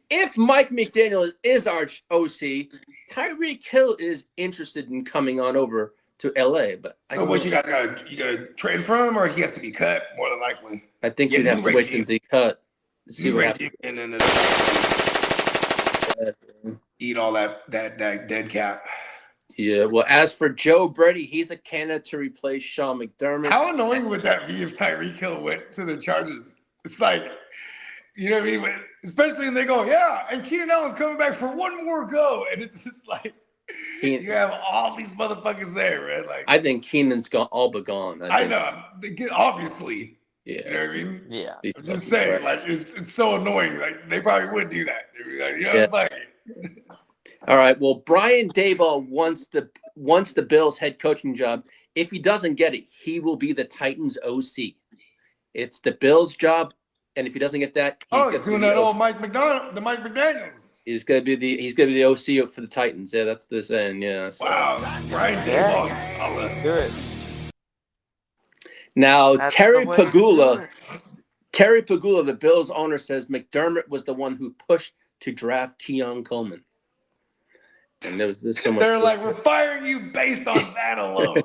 if Mike McDaniel is our OC, Tyreek Hill is interested in coming on over to LA. But So what you guys gotta trade for him, or he has to be cut more than likely? I think you'd have to wait till he cut to see what happens. And then eat all that dead cap. Yeah, well, as for Joe Brady, he's a candidate to replace Sean McDermott. How annoying would that be if Tyreek Hill went to the Chargers? It's like, you know what I mean? Especially when they go, yeah, and Keenan Allen's coming back for one more go. And it's just like, you have all these motherfuckers there, man. Like, I think Keenan's all but gone. I know. Obviously. Yeah. You know what I mean? Yeah. I'm just saying, like, it's so annoying. Like, they probably would do that. They'd be like, you know, fuck it. All right. Well, Brian Daboll wants the Bills head coaching job. If he doesn't get it, he will be the Titans OC. It's the Bills' job, and if he doesn't get that, he's doing that old Mike McDaniels. He's gonna be the OC for the Titans. Yeah, that's the saying. Yeah. So. Wow, Brian Daboll. Do it. Now That's Terry the way to do Pagula, the Bills owner, says McDermott was the one who pushed to draft Keon Coleman. And there's so much. They're like, we're firing you based on that alone.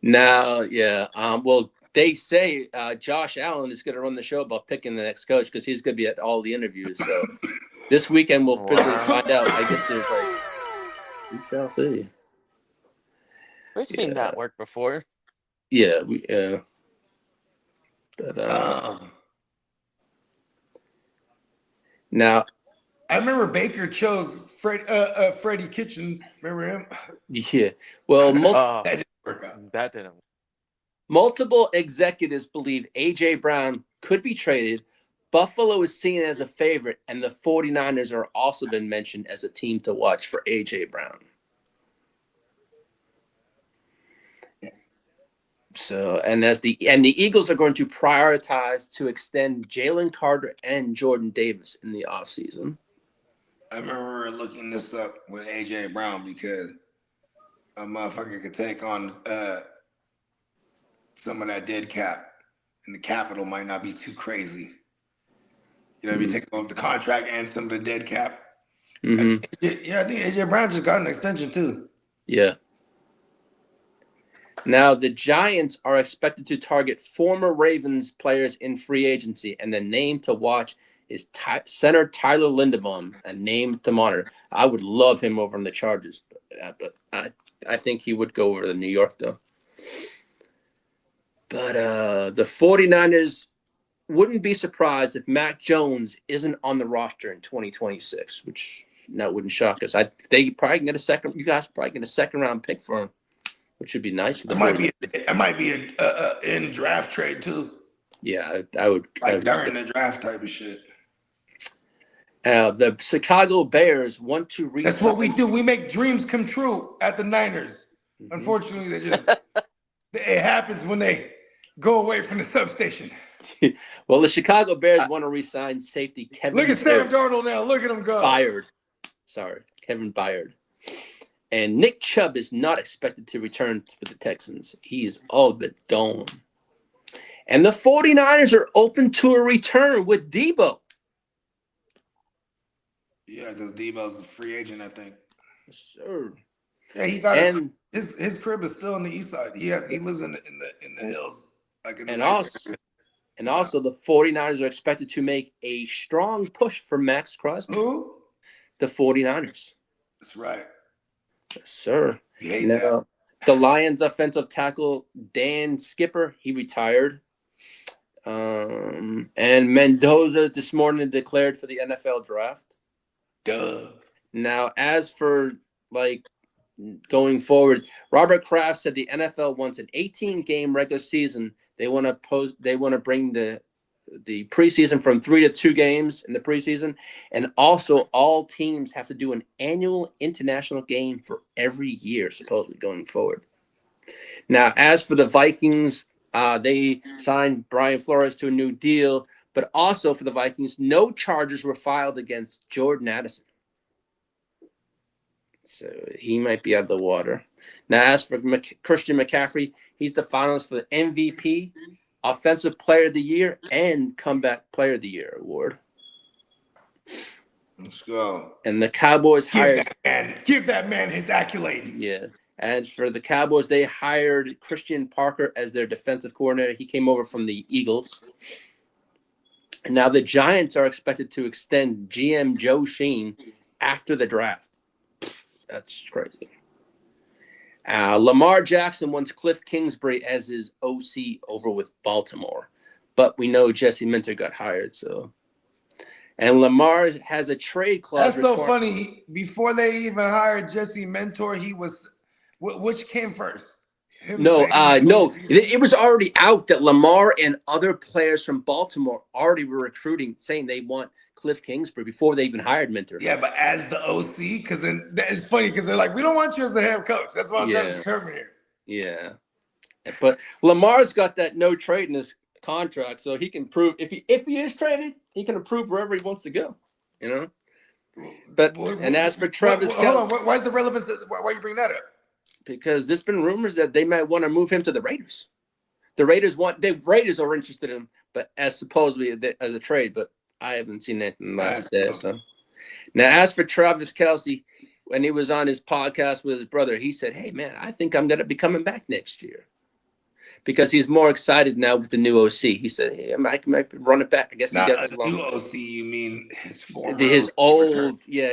Now, yeah. Well, they say Josh Allen is going to run the show about picking the next coach because he's going to be at all the interviews. So this weekend we'll find out. I guess there's like, we shall see. We've seen that work before. Yeah, but now I remember Baker chose Freddie Kitchens. Remember him? Yeah. Well, that didn't work out. That didn't. Multiple executives believe A.J. Brown could be traded. Buffalo is seen as a favorite, and the 49ers are also been mentioned as a team to watch for A.J. Brown. So, and the Eagles are going to prioritize to extend Jalen Carter and Jordan Davis in the offseason. I remember looking this up with A.J. Brown because a motherfucker could take on some of that dead cap, and the capital might not be too crazy. You know, if you take on the contract and some of the dead cap. Mm-hmm. I think A.J. Brown just got an extension too. Yeah. Now, the Giants are expected to target former Ravens players in free agency, and the name to watch is center Tyler Linderbaum, a name to monitor. I would love him over on the Chargers, but I think he would go over to New York, though. But the 49ers wouldn't be surprised if Mac Jones isn't on the roster in 2026, which that wouldn't shock us. They probably can get a second. You guys probably get a second-round pick for him, which would be nice for the. It might be a in draft trade too. Yeah, I would. Like during the draft type of shit. The Chicago Bears want to resign. That's what we do. We make dreams come true at the Niners. Mm-hmm. Unfortunately, it happens when they go away from the substation. Well, the Chicago Bears want to re-sign safety Kevin. Look at Sam Darnold now. Look at him go. Kevin Byard. And Nick Chubb is not expected to return with the Texans. He is all but gone. And the 49ers are open to a return with Debo. Yeah, because Debo's a free agent, I think. Yes, sir. Yeah, he got his crib is still on the east side. He lives in the hills. Like in also the 49ers are expected to make a strong push for Max Crosby. Who? the 49ers. That's right. Yes, sir. You hate that. The Lions offensive tackle Dan Skipper, he retired. And Mendoza this morning declared for the NFL draft. Duh. Now, as for going forward, Robert Kraft said the NFL wants an 18-game regular season. They want to bring the preseason from 3 to 2 games in the preseason, and also all teams have to do an annual international game for every year, supposedly going forward. Now, as for the Vikings, they signed Brian Flores to a new deal, but also for the Vikings, no charges were filed against Jordan Addison. So he might be out of the water. Now, as for Christian McCaffrey, he's the finalist for the MVP, Offensive Player of the Year, and Comeback Player of the Year award. Let's go. And the Cowboys hired Give that man his accolades. Yeah. As for the Cowboys, they hired Christian Parker as their defensive coordinator. He came over from the Eagles. And now the Giants are expected to extend GM Joe Sheen after the draft. That's crazy. Lamar Jackson wants Cliff Kingsbury as his OC over with Baltimore. But we know Jesse Minter got hired, so. And Lamar has a trade clause. That's so funny. Before they even hired Jesse Mentor, he was – which came first? No. It was already out that Lamar and other players from Baltimore already were recruiting, saying they want Cliff Kingsbury before they even hired Minter. Yeah, but as the OC, because it's funny because they're like, we don't want you as the head coach. That's what I'm trying to determine here. Yeah, but Lamar's got that no trade in his contract, so he can prove if he is traded, he can approve wherever he wants to go. You know. But and as for Travis Kelce, hold on, why is the relevance? Why you bring that up? Because there's been rumors that they might want to move him to the Raiders. The Raiders are interested in him, but as supposedly as a trade, but I haven't seen anything last day. So now, as for Travis Kelce, when he was on his podcast with his brother, he said, "Hey man, I think I'm gonna be coming back next year." Because he's more excited now with the new OC. He said, "Hey, I might run it back." I guess not a new OC. You mean his former? His old. Yeah,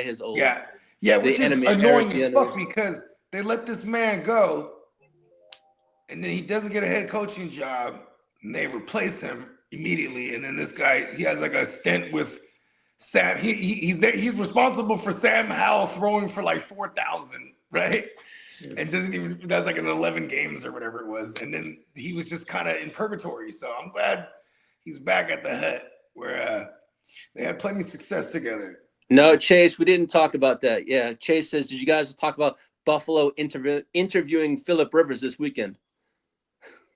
which is annoying as fuck because they let this man go, and then he doesn't get a head coaching job, and they replace him immediately. And then this guy, he has like a stint with Sam. He's there. He's responsible for Sam Howell throwing for like 4,000, right? And does like an 11 games or whatever it was. And then he was just kind of in purgatory. So I'm glad he's back at the Hut where they had plenty of success together. No, Chase, we didn't talk about that. Yeah, Chase says, did you guys talk about Buffalo interviewing Phillip Rivers this weekend?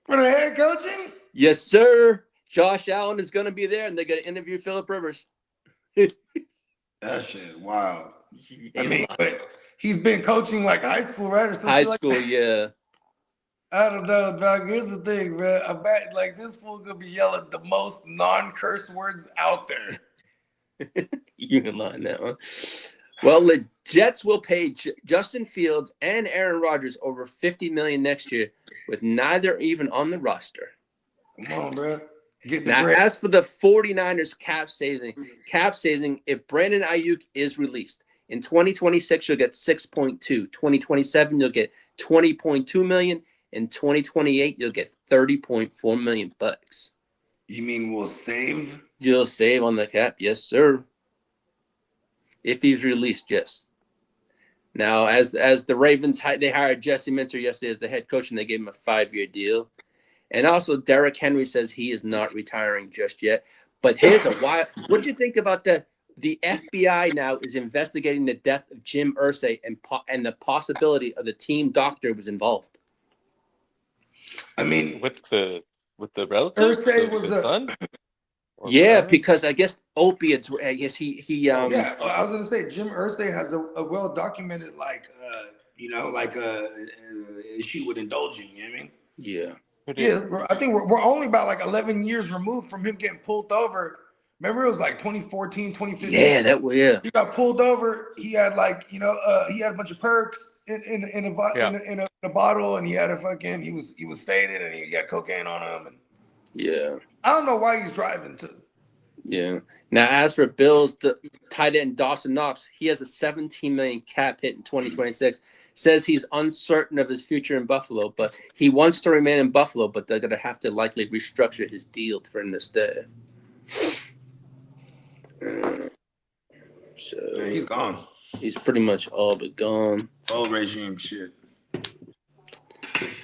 For the head coaching? Yes, sir. Josh Allen is going to be there, and they're going to interview Phillip Rivers. That shit, wow. I mean, but he's been coaching like high school, right? Or high school, like yeah. I don't know, dog. Here's the thing, man. I bet like this fool gonna be yelling the most non-curse words out there. You can lie on that one. Well, the Jets will pay Justin Fields and Aaron Rodgers over $50 million next year, with neither even on the roster. Come on, bro. Now, as for the 49ers cap saving, if Brandon Ayuk is released in 2026, you'll get 6.2. 2027, you'll get 20.2 million. In 2028, you'll get 30.4 million bucks. You mean we'll save? You'll save on the cap, yes, sir. If he's released, yes. Now, as the Ravens, they hired Jesse Minter yesterday as the head coach, and they gave him a 5-year deal. And also, Derrick Henry says he is not retiring just yet. But here's a wild. What do you think about the FBI now is investigating the death of Jim Irsay and the possibility of the team doctor was involved? I mean, with the relative, Irsay was a son. Yeah, because I guess opiates. I guess he. Yeah, I was gonna say Jim Irsay has a well documented issue with indulging. You know what I mean? Yeah. Yeah, I think we're only about like 11 years removed from him getting pulled over. Remember, it was like 2014, 2015. Yeah, He got pulled over. He had he had a bunch of perks in a bottle, and he had he was faded, and he had cocaine on him. And yeah, I don't know why he's driving too. Yeah. Now, as for Bills, the tight end Dawson Knox, he has a $17 million cap hit in 2026. Says he's uncertain of his future in Buffalo, but he wants to remain in Buffalo, but they're going to have to likely restructure his deal for him to stay. So Yeah, he's gone. He's pretty much all but gone. Old regime shit.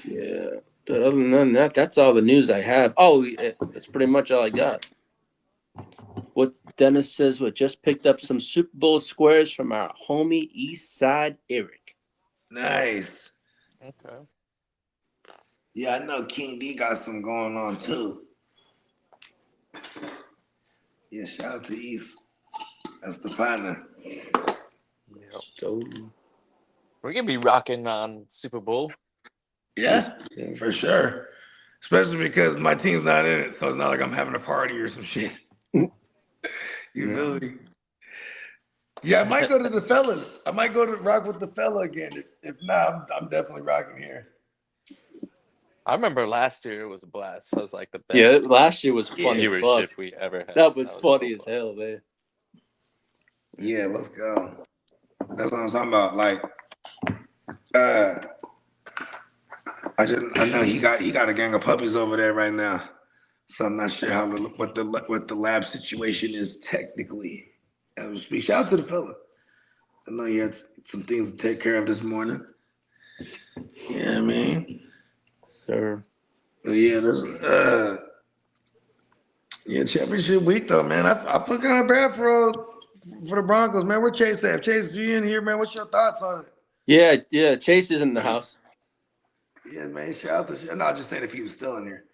Yeah. But other than that, that's all the news I have. Oh, that's pretty much all I got. What Dennis says, we just picked up some Super Bowl squares from our homie East Side Eric. Nice. Okay. Yeah, I know King D got some going on too. Yeah, shout out to East. That's the partner. Yep. So, We're gonna be rocking on Super Bowl. Yeah, for sure. Especially because my team's not in it, so it's not like I'm having a party or some shit. You feel me? Yeah, I might go to the fellas. I might go to rock with the fella again. If not, I'm definitely rocking here. I remember last year it was a blast. That was like the best. yeah, last year was funny as viewership fuck. we ever had. That was funny so as hell, man. Yeah, let's go. That's what I'm talking about. Like, I know he got a gang of puppies over there right now. So I'm not sure what the lab situation is technically. Shout out to the fella. I know he had some things to take care of this morning. Yeah, I mean, Sir. but yeah, championship week though, man. I feel kind of bad for the Broncos, man. Where Chase at? Chase, you in here, man? What's your thoughts on it? Yeah. Chase is in the house. Yeah, man. Shout out to. No, just saying if he was still in here.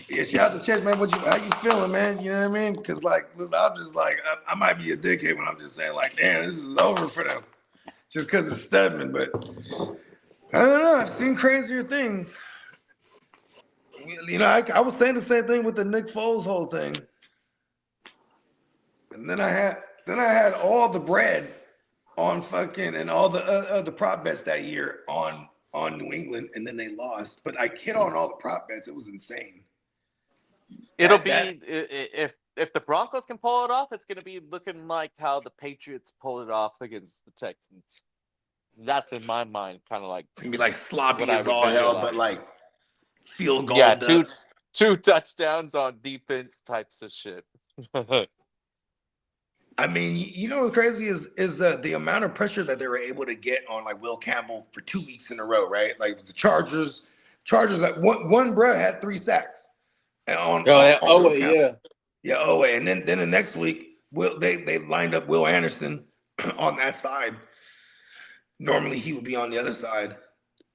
Yeah, shout out to Chase, man. How you feeling, man? You know what I mean? Because like, listen, I'm just like, I might be a dickhead when I'm just saying like, damn, this is over for them, just because it's Stedman. But I don't know. I've seen crazier things. You know, I was saying the same thing with the Nick Foles whole thing, and then I had all the bread on fucking and all the prop bets that year on New England, and then they lost. But I hit on all the prop bets. It was insane. if the Broncos can pull it off, it's gonna be looking like how the Patriots pulled it off against the Texans. That's in my mind, kind of like It's gonna be like sloppy what I as would all hell, visualize. but like field goal. Yeah, depth. two touchdowns on defense types of shit. I mean, you know what's crazy is the amount of pressure that they were able to get on like Will Campbell for 2 weeks in a row, right? Like the Chargers like one bruh had 3 sacks. On Owe, and then the next week, they lined up Will Anderson on that side. Normally he would be on the other side,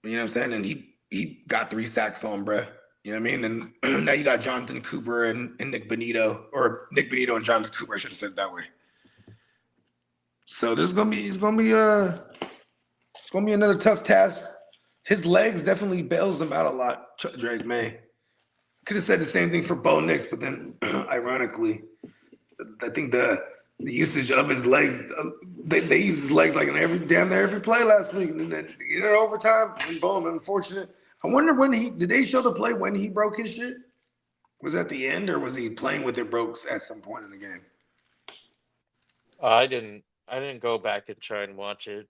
you know what I'm saying? And he got 3 sacks on bruh. You know what I mean? And now you got Jonathan Cooper and Nick Bonito, or Nick Bonito and Jonathan Cooper. I should have said it that way. So it's gonna be another tough task. His legs definitely bails him out a lot. Drake May could have said the same thing for Bo Nix, but then ironically, I think the usage of his legs, they used his legs like in every play last week, and then overtime. And boom, unfortunate. I wonder did they show the play when he broke his shit? Was it at the end, or was he playing with it broke at some point in the game? I didn't go back and try and watch it.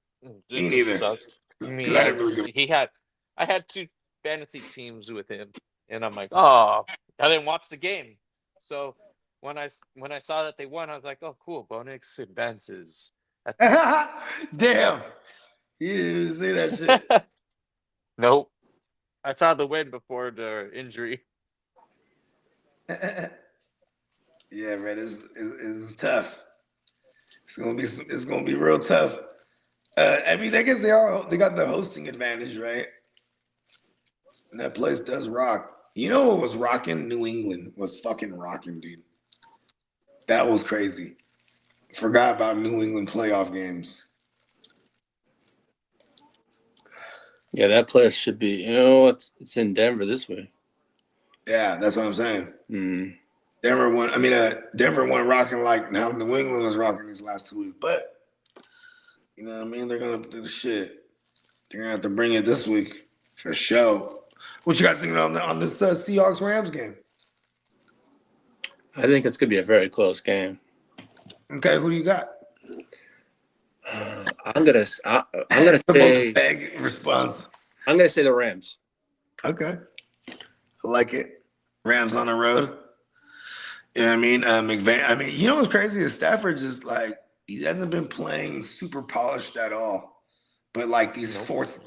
Me neither. I had 2 fantasy teams with him, and I'm like, oh, I didn't watch the game. So when I saw that they won, I was like, oh, cool, Bo Nix advances. Damn, you didn't even see that shit. Nope, I saw the win before the injury. Yeah, man, it's tough. It's gonna be real tough. I mean, I guess they got the hosting advantage, right? And that place does rock. You know what was rocking? New England was fucking rocking, dude. That was crazy. Forgot about New England playoff games. Yeah, that place should be. It's in Denver this way. Yeah, that's what I'm saying. Mm. Denver won rocking like now New England was rocking these last 2 weeks. But you know what I mean? They're gonna do the shit. They're gonna have to bring it this week for sure. What you guys thinking on this Seahawks Rams game? I think it's going to be a very close game. Okay, who do you got? I'm gonna The say most vague response. I'm gonna say the Rams. Okay, I like it. Rams on the road. You know what I mean? McVay. I mean, you know what's crazy is Stafford just like he hasn't been playing super polished at all. But like these fourth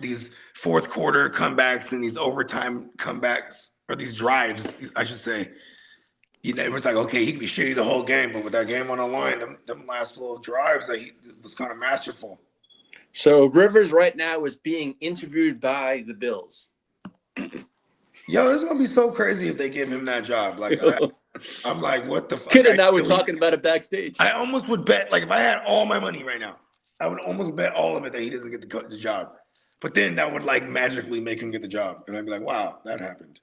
quarter comebacks and these overtime comebacks or these drives, I should say. You know, it was like, okay, he could be shitty the whole game, but with that game on the line, them last little drives, he was kind of masterful. So Rivers right now is being interviewed by the Bills. Yo, it's gonna be so crazy if they give him that job. Like, I'm like, what the fuck? Kid and I were talking about it backstage. I almost would bet, like, if I had all my money right now, I would almost bet all of it that he doesn't get the job. But then that would like magically make him get the job, and I'd be like, wow, that happened.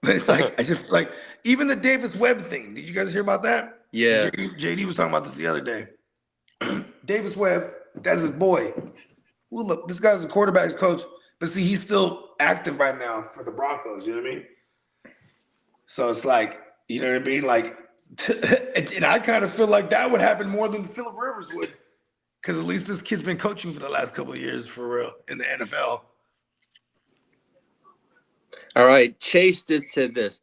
But it's like I just like even the Davis Webb thing. Did you guys hear about that? Yeah. JD was talking about this the other day. Davis Webb, that's his boy. Well, look, this guy's a quarterback's coach, but see, he's still active right now for the Broncos. You know what I mean? So it's like, you know what I mean? Like, and I kind of feel like that would happen more than Phillip Rivers would, because at least this kid's been coaching for the last couple of years for real in the NFL. All right, Chase did say this.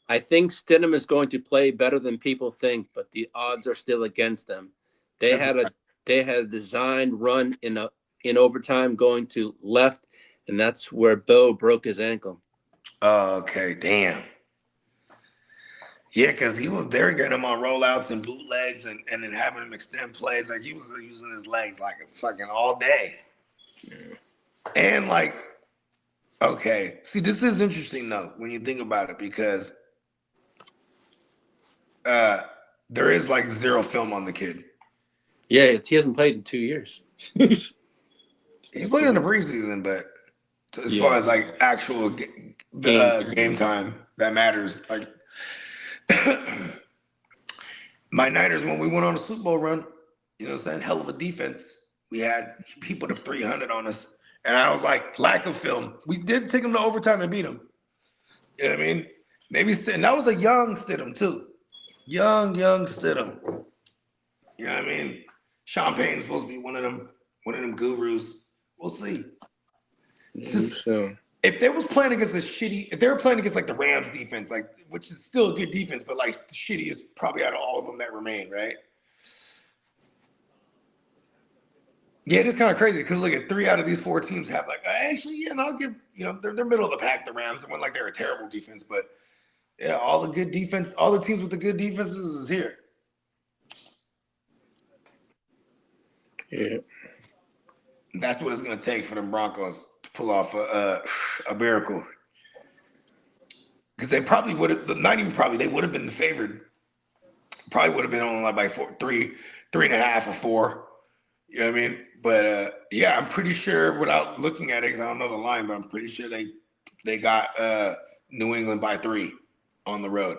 I think Stidham is going to play better than people think, but the odds are still against them. They had a designed run in overtime going to left, and that's where Bo broke his ankle. Okay, damn. Yeah, because they were getting him on rollouts and bootlegs and then having him extend plays. Like he was using his legs like fucking all day. Yeah. And like, okay. See, this is interesting though when you think about it because there is like zero film on the kid. Yeah, he hasn't played in 2 years. He's played in the preseason, but as far as like actual game time that matters, like my Niners when we went on a Super Bowl run, you know what I'm saying? Hell of a defense. He put up 300 on us. And I was like, lack of film. We did take him to overtime and beat him. You know what I mean? And that was a young Stidham too. Young Stidham. You know what I mean? Sean Payton's supposed to be one of them gurus. We'll see. If they was playing against if they were playing against like the Rams defense, like which is still a good defense, but like the shittiest probably out of all of them that remain, right? Yeah, it is kind of crazy because look at 3 out of these 4 teams have like and I'll give they're middle of the pack, the Rams. It wasn't like they're a terrible defense, but yeah, all the good defense, all the teams with the good defenses is here. Yeah. That's what it's gonna take for the Broncos to pull off a miracle. Because they probably would have not even probably, they would have been favored. Probably would have been only like by 3.5 or 4. You know what I mean? But yeah, I'm pretty sure without looking at it, because I don't know the line, but I'm pretty sure they got New England by 3 on the road.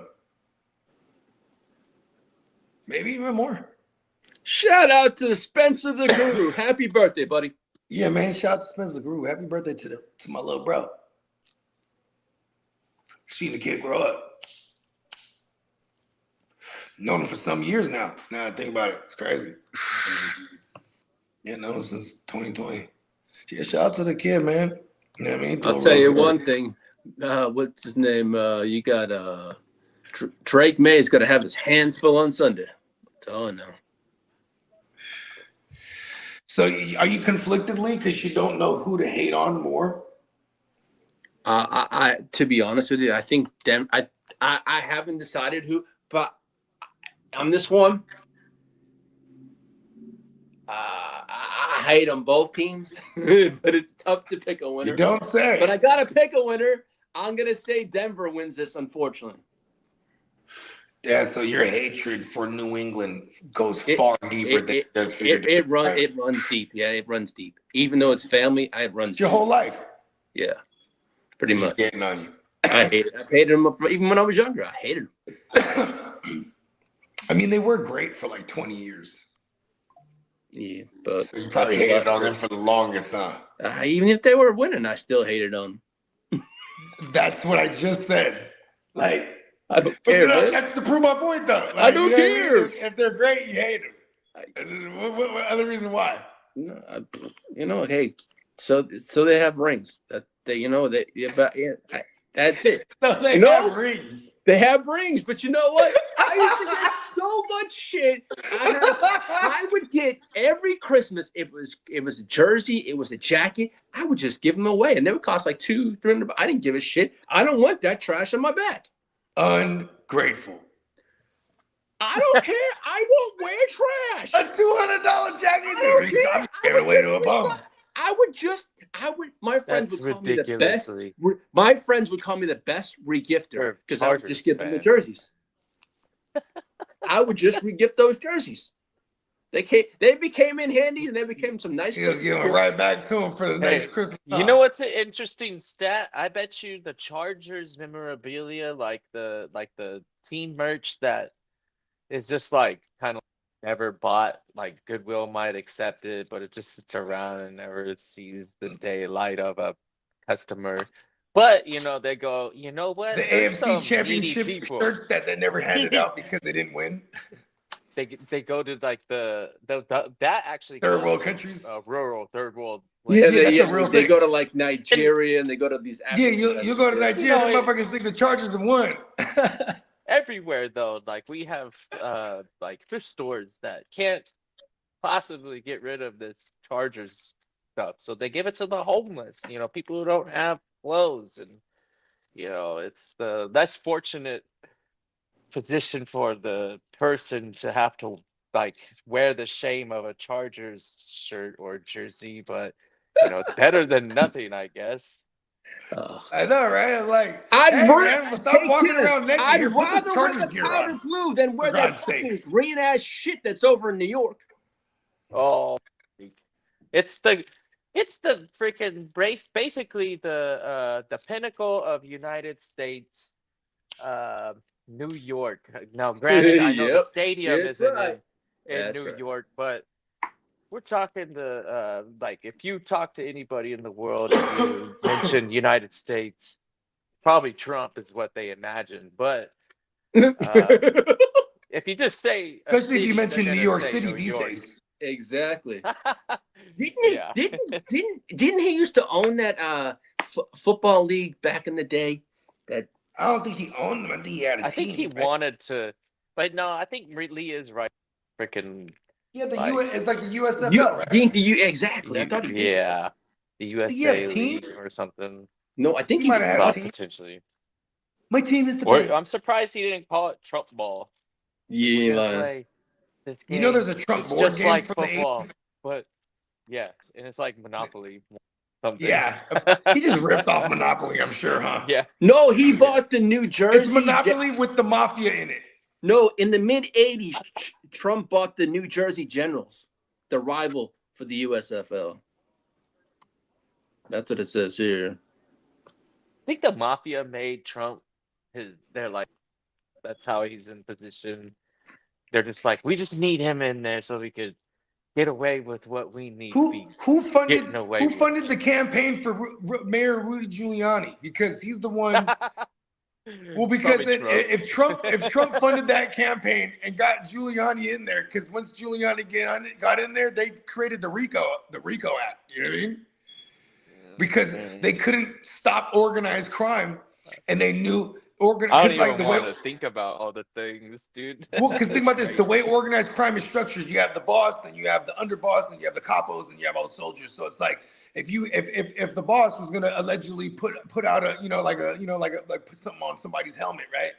Maybe even more. Shout out to Spencer the Guru. Happy birthday, buddy. Yeah, man. Shout out to Spencer the Guru. Happy birthday to my little bro. Seeing the kid grow up. Known him for some years now. Now I think about it. It's crazy. Yeah, known him since 2020. Yeah, shout out to the kid, man. You know what I mean? I'll tell you one thing. What's his name? You got Drake May's got to have his hands full on Sunday. Oh, no. So are you conflictedly because you don't know who to hate on more? I to be honest with you, I think I haven't decided who, but on this one, I hate on both teams, but it's tough to pick a winner. You don't say. But I gotta pick a winner. I'm gonna say Denver wins this, unfortunately. Yeah, so your hatred for New England goes far deeper than it does for it runs deep. Yeah, it runs deep. Even though it's family, it runs your deep. whole life. Yeah, pretty much. Getting on you. I hate it. I hated him even when I was younger. I hated him. I mean, they were great for like 20 years. Yeah, but so you probably hated on them for the longest, huh? Even if they were winning, I still hated on them. That's what I just said. Like, I don't But care, man. that's to prove my point, though. Like, I don't you know what I care. mean? If they're great, you hate them. What other reason why? No, hey, so they have rings. That they, that's it. So they You know? have rings. They have rings, but you know what? I used to get so much shit. I would get every Christmas. It was a jersey, it was a jacket. I would just give them away, and they would cost like $200-$300. I didn't give a shit. I don't want that trash on my back. Ungrateful. I don't care. I won't wear trash. A $200 jacket. I don't care. I'm giving away to a bum. My friends That's would call me the best. ridiculously. My friends would call me the best regifter because I would just give them the jerseys. I would just regift those jerseys. They became in handy, and they became some nice. Just give them right back to them for the next Christmas. You know what's an interesting stat? I bet you the Chargers memorabilia, like the team merch that is just like kind of never bought, like Goodwill might accept it, but it just sits around and never sees the daylight of a customer. But they go, you know what? The There's AFC some Championship needy people. shirts that they never handed out because they didn't win. They go to like that actually Third goes world to, countries? Rural third world. Yeah, that's a real they thing. go to like Nigeria, and they go to these. Yeah, you go to Nigeria, the motherfuckers think the Chargers have won. Everywhere though, like we have like thrift stores that can't possibly get rid of this Chargers stuff, so they give it to the homeless, people who don't have clothes, and it's the less fortunate position for the person to have to like wear the shame of a Chargers shirt or jersey, but it's better than nothing, I guess. I know, right? I'm like, I'd walking around naked. I'd Here, put this rather wear Chargers the gear powder on. blue than wear For that God's fucking sakes. green ass shit that's over in New York. Oh, it's the freaking basically the pinnacle of United States, New York. Now, granted, I know the Yep, stadium that's isn't right. in That's New right. York, but we're talking like if you talk to anybody in the world and you mention United States, probably Trump is what they imagine. But if you just say a Especially if you city, mention they're New gonna York say City New these York. days. Exactly. Didn't he used to own that football league back in the day? That I don't think he owned them. I think he had a team. I think he right? wanted to, but no, I think Lee is right. Freaking Yeah, it's like the you USFL, right? think exactly? I thought he did. yeah, the Did he have a USA team? League or something. No, I think He he might have had a Well, team. potentially. My team is the Or best. I'm surprised he didn't call it Trump ball. Yeah, We're gonna lying. play this game. You know, there's a Trump It's board just game like from football, the 80s. but yeah, and it's like Monopoly. Something. Yeah, he just ripped off Monopoly, I'm sure, huh? Yeah. No, he bought the New Jersey. It's Monopoly with the mafia in it. No, in the mid '80s, Trump bought the New Jersey Generals, the rival for the USFL. That's what it says here. I think the mafia made Trump they're like, that's how he's in position. They're just like, we just need him in there so we could get away with what we need to be Who funded getting away who with. funded the campaign for Mayor Rudy Giuliani? Because he's the one. Well, because if Trump funded that campaign and got Giuliani in there, because once Giuliani got in there, they created the RICO Act. You know what I mean? Because they couldn't stop organized crime, and they knew I organized. don't even want to think about all the things, dude. Well, because think about this: the way organized crime is structured, you have the boss, then you have the underboss, then you have the capos, and you have all the soldiers. So it's like if the boss was gonna allegedly put out put something on somebody's helmet, right?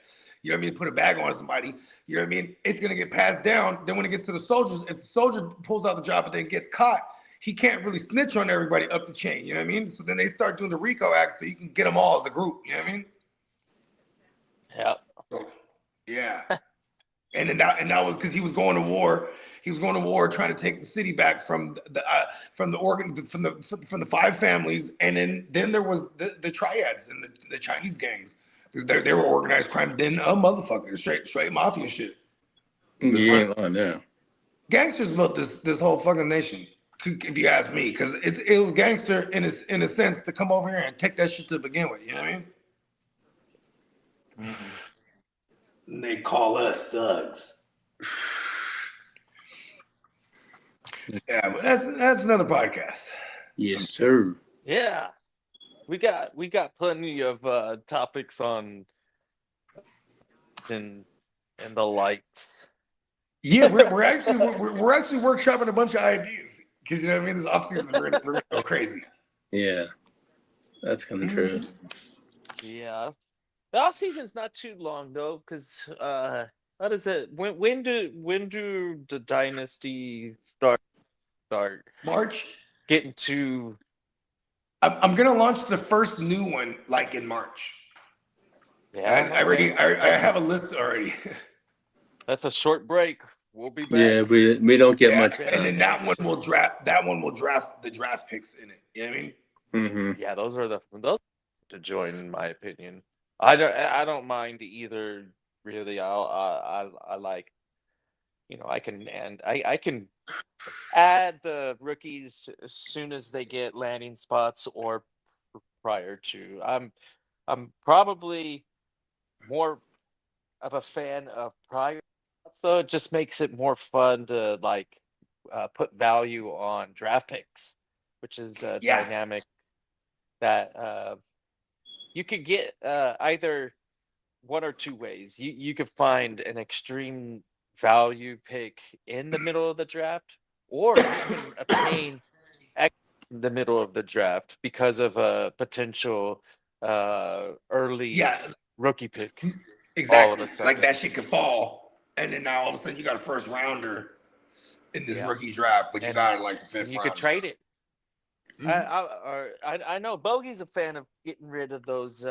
You know what I mean? Put a bag on somebody. You know what I mean? It's gonna get passed down. Then when it gets to the soldiers, if the soldier pulls out the job but then gets caught, he can't really snitch on everybody up the chain. You know what I mean? So then they start doing the RICO Act so you can get them all as a group. You know what I mean? Yeah. Yeah. And that was because he was going to war. He was going to war trying to take the city back from the five families, and then there was the triads and the Chinese gangs. They were organized crime, then a motherfucker, straight mafia shit. Yeah. Gangsters built this whole fucking nation, if you ask me, because it was gangster in a sense to come over here and take that shit to begin with. You know what I mean? And they call us thugs. Yeah, but that's another podcast. Yes, sir. Yeah. We got plenty of topics on and the likes. Yeah, we're actually workshopping a bunch of ideas because you know what I mean. This offseason we're gonna go crazy. Yeah, that's kind of true. Yeah. The off season's not too long though, because what is it? When do the dynasty start March. getting to? I'm gonna launch the first new one like in March. Yeah, I have a list already. that's a short break. We'll be back. Yeah, we don't get much. And then that one will draft. That one will draft the draft picks in it. You know what I mean? Mm-hmm. Yeah, those to join, in my opinion. I don't mind either. Really, I like, I can add the rookies as soon as they get landing spots or prior to. I'm probably more of a fan of prior, so it just makes it more fun to like put value on draft picks, which is a dynamic that you could get either one or two ways. You could find an extreme value pick in the middle of the draft, or you can obtain in the middle of the draft because of a potential early rookie pick. Exactly. All of a sudden. Like that shit could fall, and then now all of a sudden you got a first rounder in this rookie draft, but you got it like the fifth round. You could trade it. I know Bogey's a fan of getting rid of those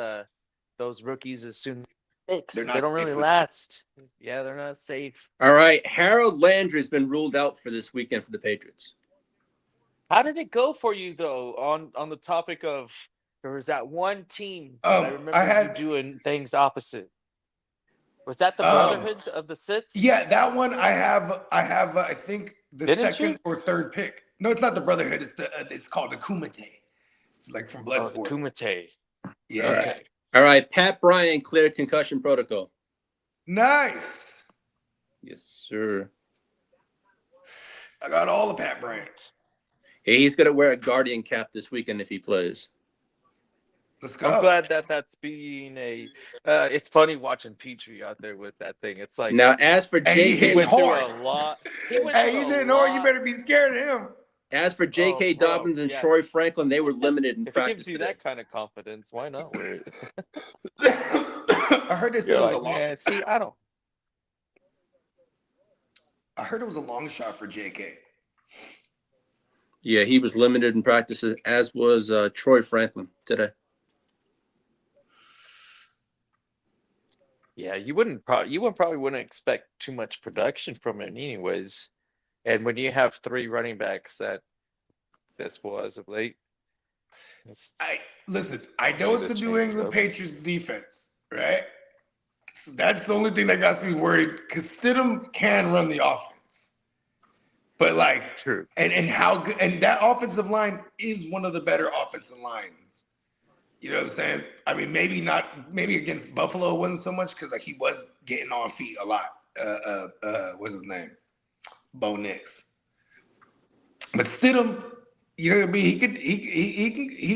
rookies as soon as they don't really last. Yeah, they're not safe. All right, Harold Landry's been ruled out for this weekend for the Patriots. How did it go for you though? On the topic of there was that one team I remember you doing things opposite. Was that the Brotherhood of the Sith? Yeah, that one I have. I think the second or third pick. No, it's not the Brotherhood. It's called the Kumite. It's like from Bloodsport. Oh, the Kumite. Yeah. All right. Pat Bryant cleared concussion protocol. Nice. Yes, sir. I got all the Pat Bryant. Hey, he's gonna wear a Guardian cap this weekend if he plays. Let's go. I'm glad that's being a. It's funny watching Petrie out there with that thing. It's like now, as for J.K. He went through a lot. He's hitting hard. You better be scared of him. As for J.K. Dobbins and Troy Franklin, they were limited in practice. If it gives you that kind of confidence, why not wear it? I heard this was a long. Man, see, I heard it was a long shot for J.K. Yeah, he was limited in practice, as was Troy Franklin today. Yeah, you probably wouldn't expect too much production from him anyways. And when you have three running backs that this was of late. I know it's the New England Patriots defense, right? So that's the only thing that got me worried because Stidham can run the offense. But like true. And how good and that offensive line is one of the better offensive lines. You know what I'm saying? I mean, maybe against Buffalo it wasn't so much because like he was getting on feet a lot. What's his name? Bo Nix. But Stidham, you know what I mean? He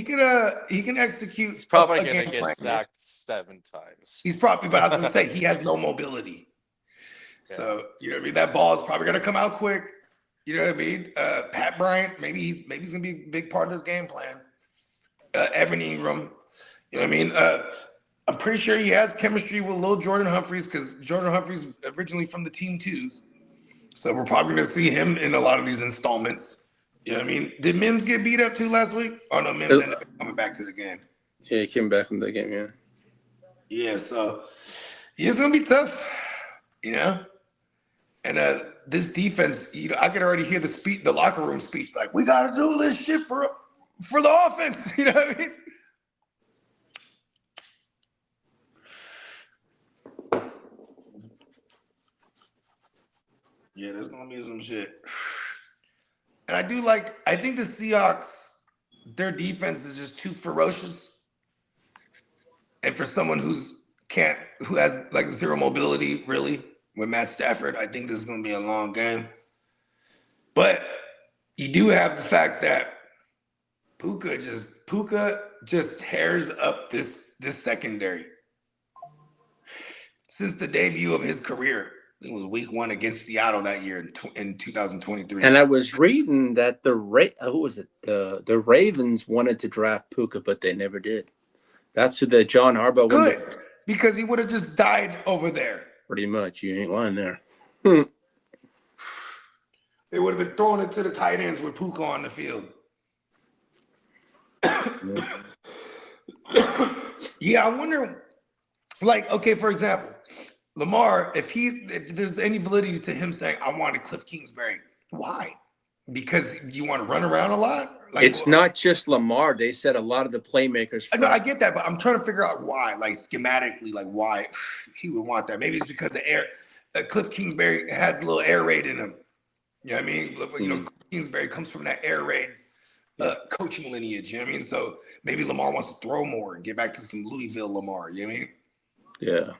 can execute. He's probably gonna get sacked 7 times. He's probably, but I was gonna say he has no mobility. Yeah. So you know what I mean? That ball is probably gonna come out quick. You know what I mean? Pat Bryant, maybe he's gonna be a big part of this game plan. Evan Ingram, you know what I mean? I'm pretty sure he has chemistry with Lil Jordan Humphries because Jordan Humphries originally from the Team 2s. So we're probably going to see him in a lot of these installments. You know what I mean? Did Mims get beat up too last week? Oh, no, Mims ended up coming back to the game. Yeah, he came back from the game, yeah. Yeah, so it's going to be tough, you know? And this defense, you know, I could already hear the locker room speech like, we got to do this shit for the offense. You know what I mean? Yeah, there's going to be some shit. And I think the Seahawks, their defense is just too ferocious. And for someone who's who has like zero mobility really with Matt Stafford. I think this is going to be a long game. But you do have the fact that Puka just tears up this secondary. Since the debut of his career, it was week 1 against Seattle that year in 2023. And I was reading that the Ravens wanted to draft Puka, but they never did. That's who the John Harbaugh Good, because he would have just died over there. Pretty much. You ain't lying there. They would have been throwing it to the tight ends with Puka on the field. Yeah, I wonder, like, okay, for example, Lamar, if there's any validity to him saying, I wanted Cliff Kingsbury, why? Because you want to run around a lot? Like, it's not just Lamar. They said a lot of the playmakers. No, I get that, but I'm trying to figure out why, like schematically, like why he would want that. Maybe it's because the air. Cliff Kingsbury has a little air raid in him. You know what I mean? You know, Cliff Kingsbury comes from that air raid coaching lineage. You know what I mean? So maybe Lamar wants to throw more and get back to some Louisville Lamar. You know what I mean? Yeah.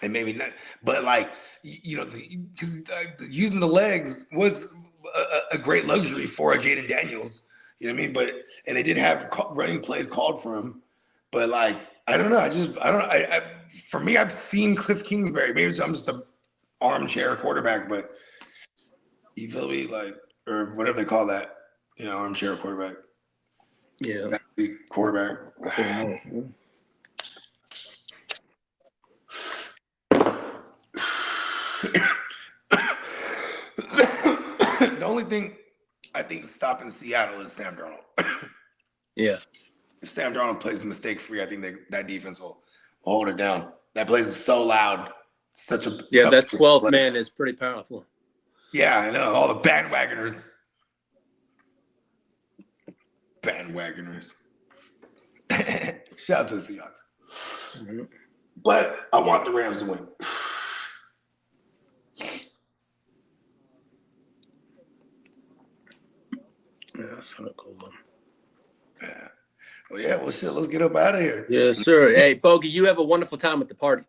And maybe not, but like, you know, because using the legs was a great luxury for a Jaden Daniels. You know what I mean? But and they did have running plays called for him. But like, I don't know. I for me, I've seen Cliff Kingsbury. Maybe I'm just an armchair quarterback, but you feel me? Like, or whatever they call that, you know, armchair quarterback. Yeah. That's the quarterback. The only thing I think stopping Seattle is Sam Darnold. Yeah. If Sam Darnold plays mistake-free, I think that defense will hold it down. That place is so loud. Such a that 12th man is pretty powerful. Yeah, I know. All the bandwagoners. Shout out to the Seahawks. Mm-hmm. But I want the Rams to win. Yeah, that's kind of cool. Yeah. Well, yeah. Well, shit. Let's get up out of here. Yes, sir. Hey, Bogey, you have a wonderful time at the party.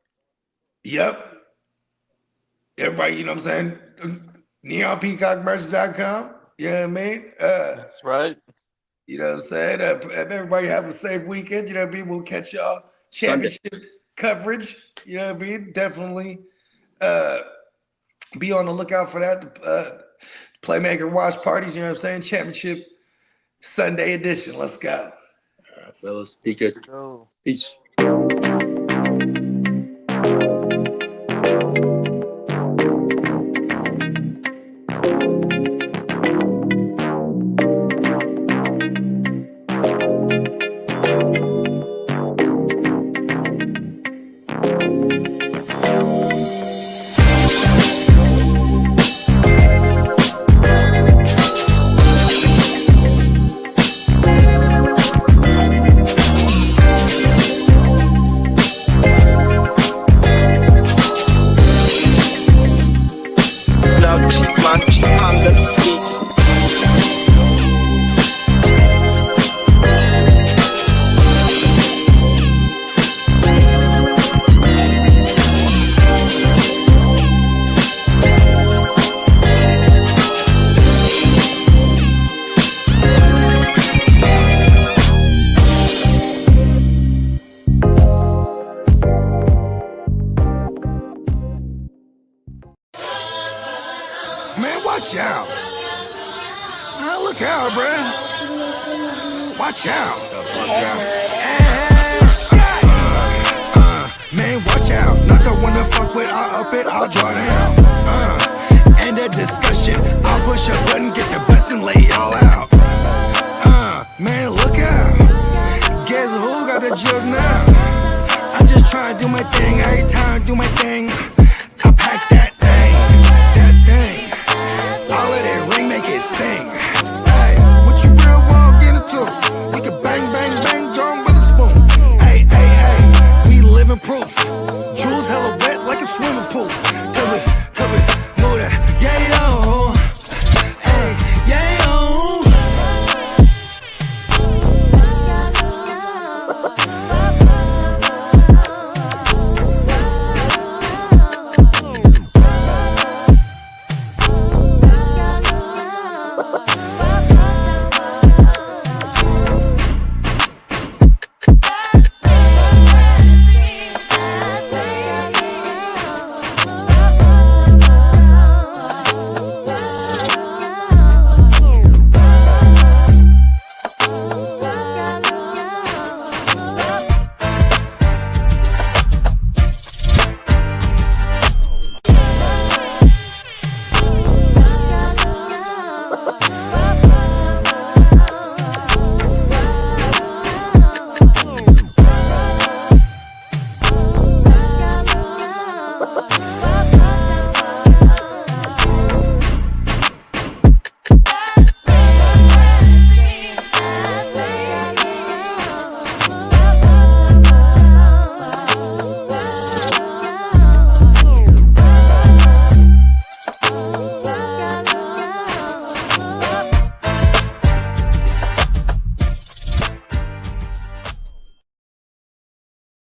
Yep. Everybody, you know what I'm saying? NeonPeacockMerch.com. Yeah, man. That's right. You know what I'm saying? Everybody have a safe weekend. You know what I mean? We'll catch y'all championship coverage. You know what I mean? Definitely be on the lookout for that. Playmaker watch parties. You know what I'm saying? Championship Sunday edition. Let's go. All right, fellas. Be good. Peace. Watch out. Look out, bruh. Watch out. The fuck out. Man, watch out. Not the one to fuck with. I'll up it, I'll draw down. End of discussion. I'll push a button, get the bus and lay y'all out. Man, look out. Guess who got the jug now? I'm just trying to do my thing. Every time I do my thing, I pack that thing. All of that ring make it sing. Hey, what you real want get into? We can bang, bang, bang, John with a spoon. Hey, we living proof. Jewels hella wet like a swimming pool.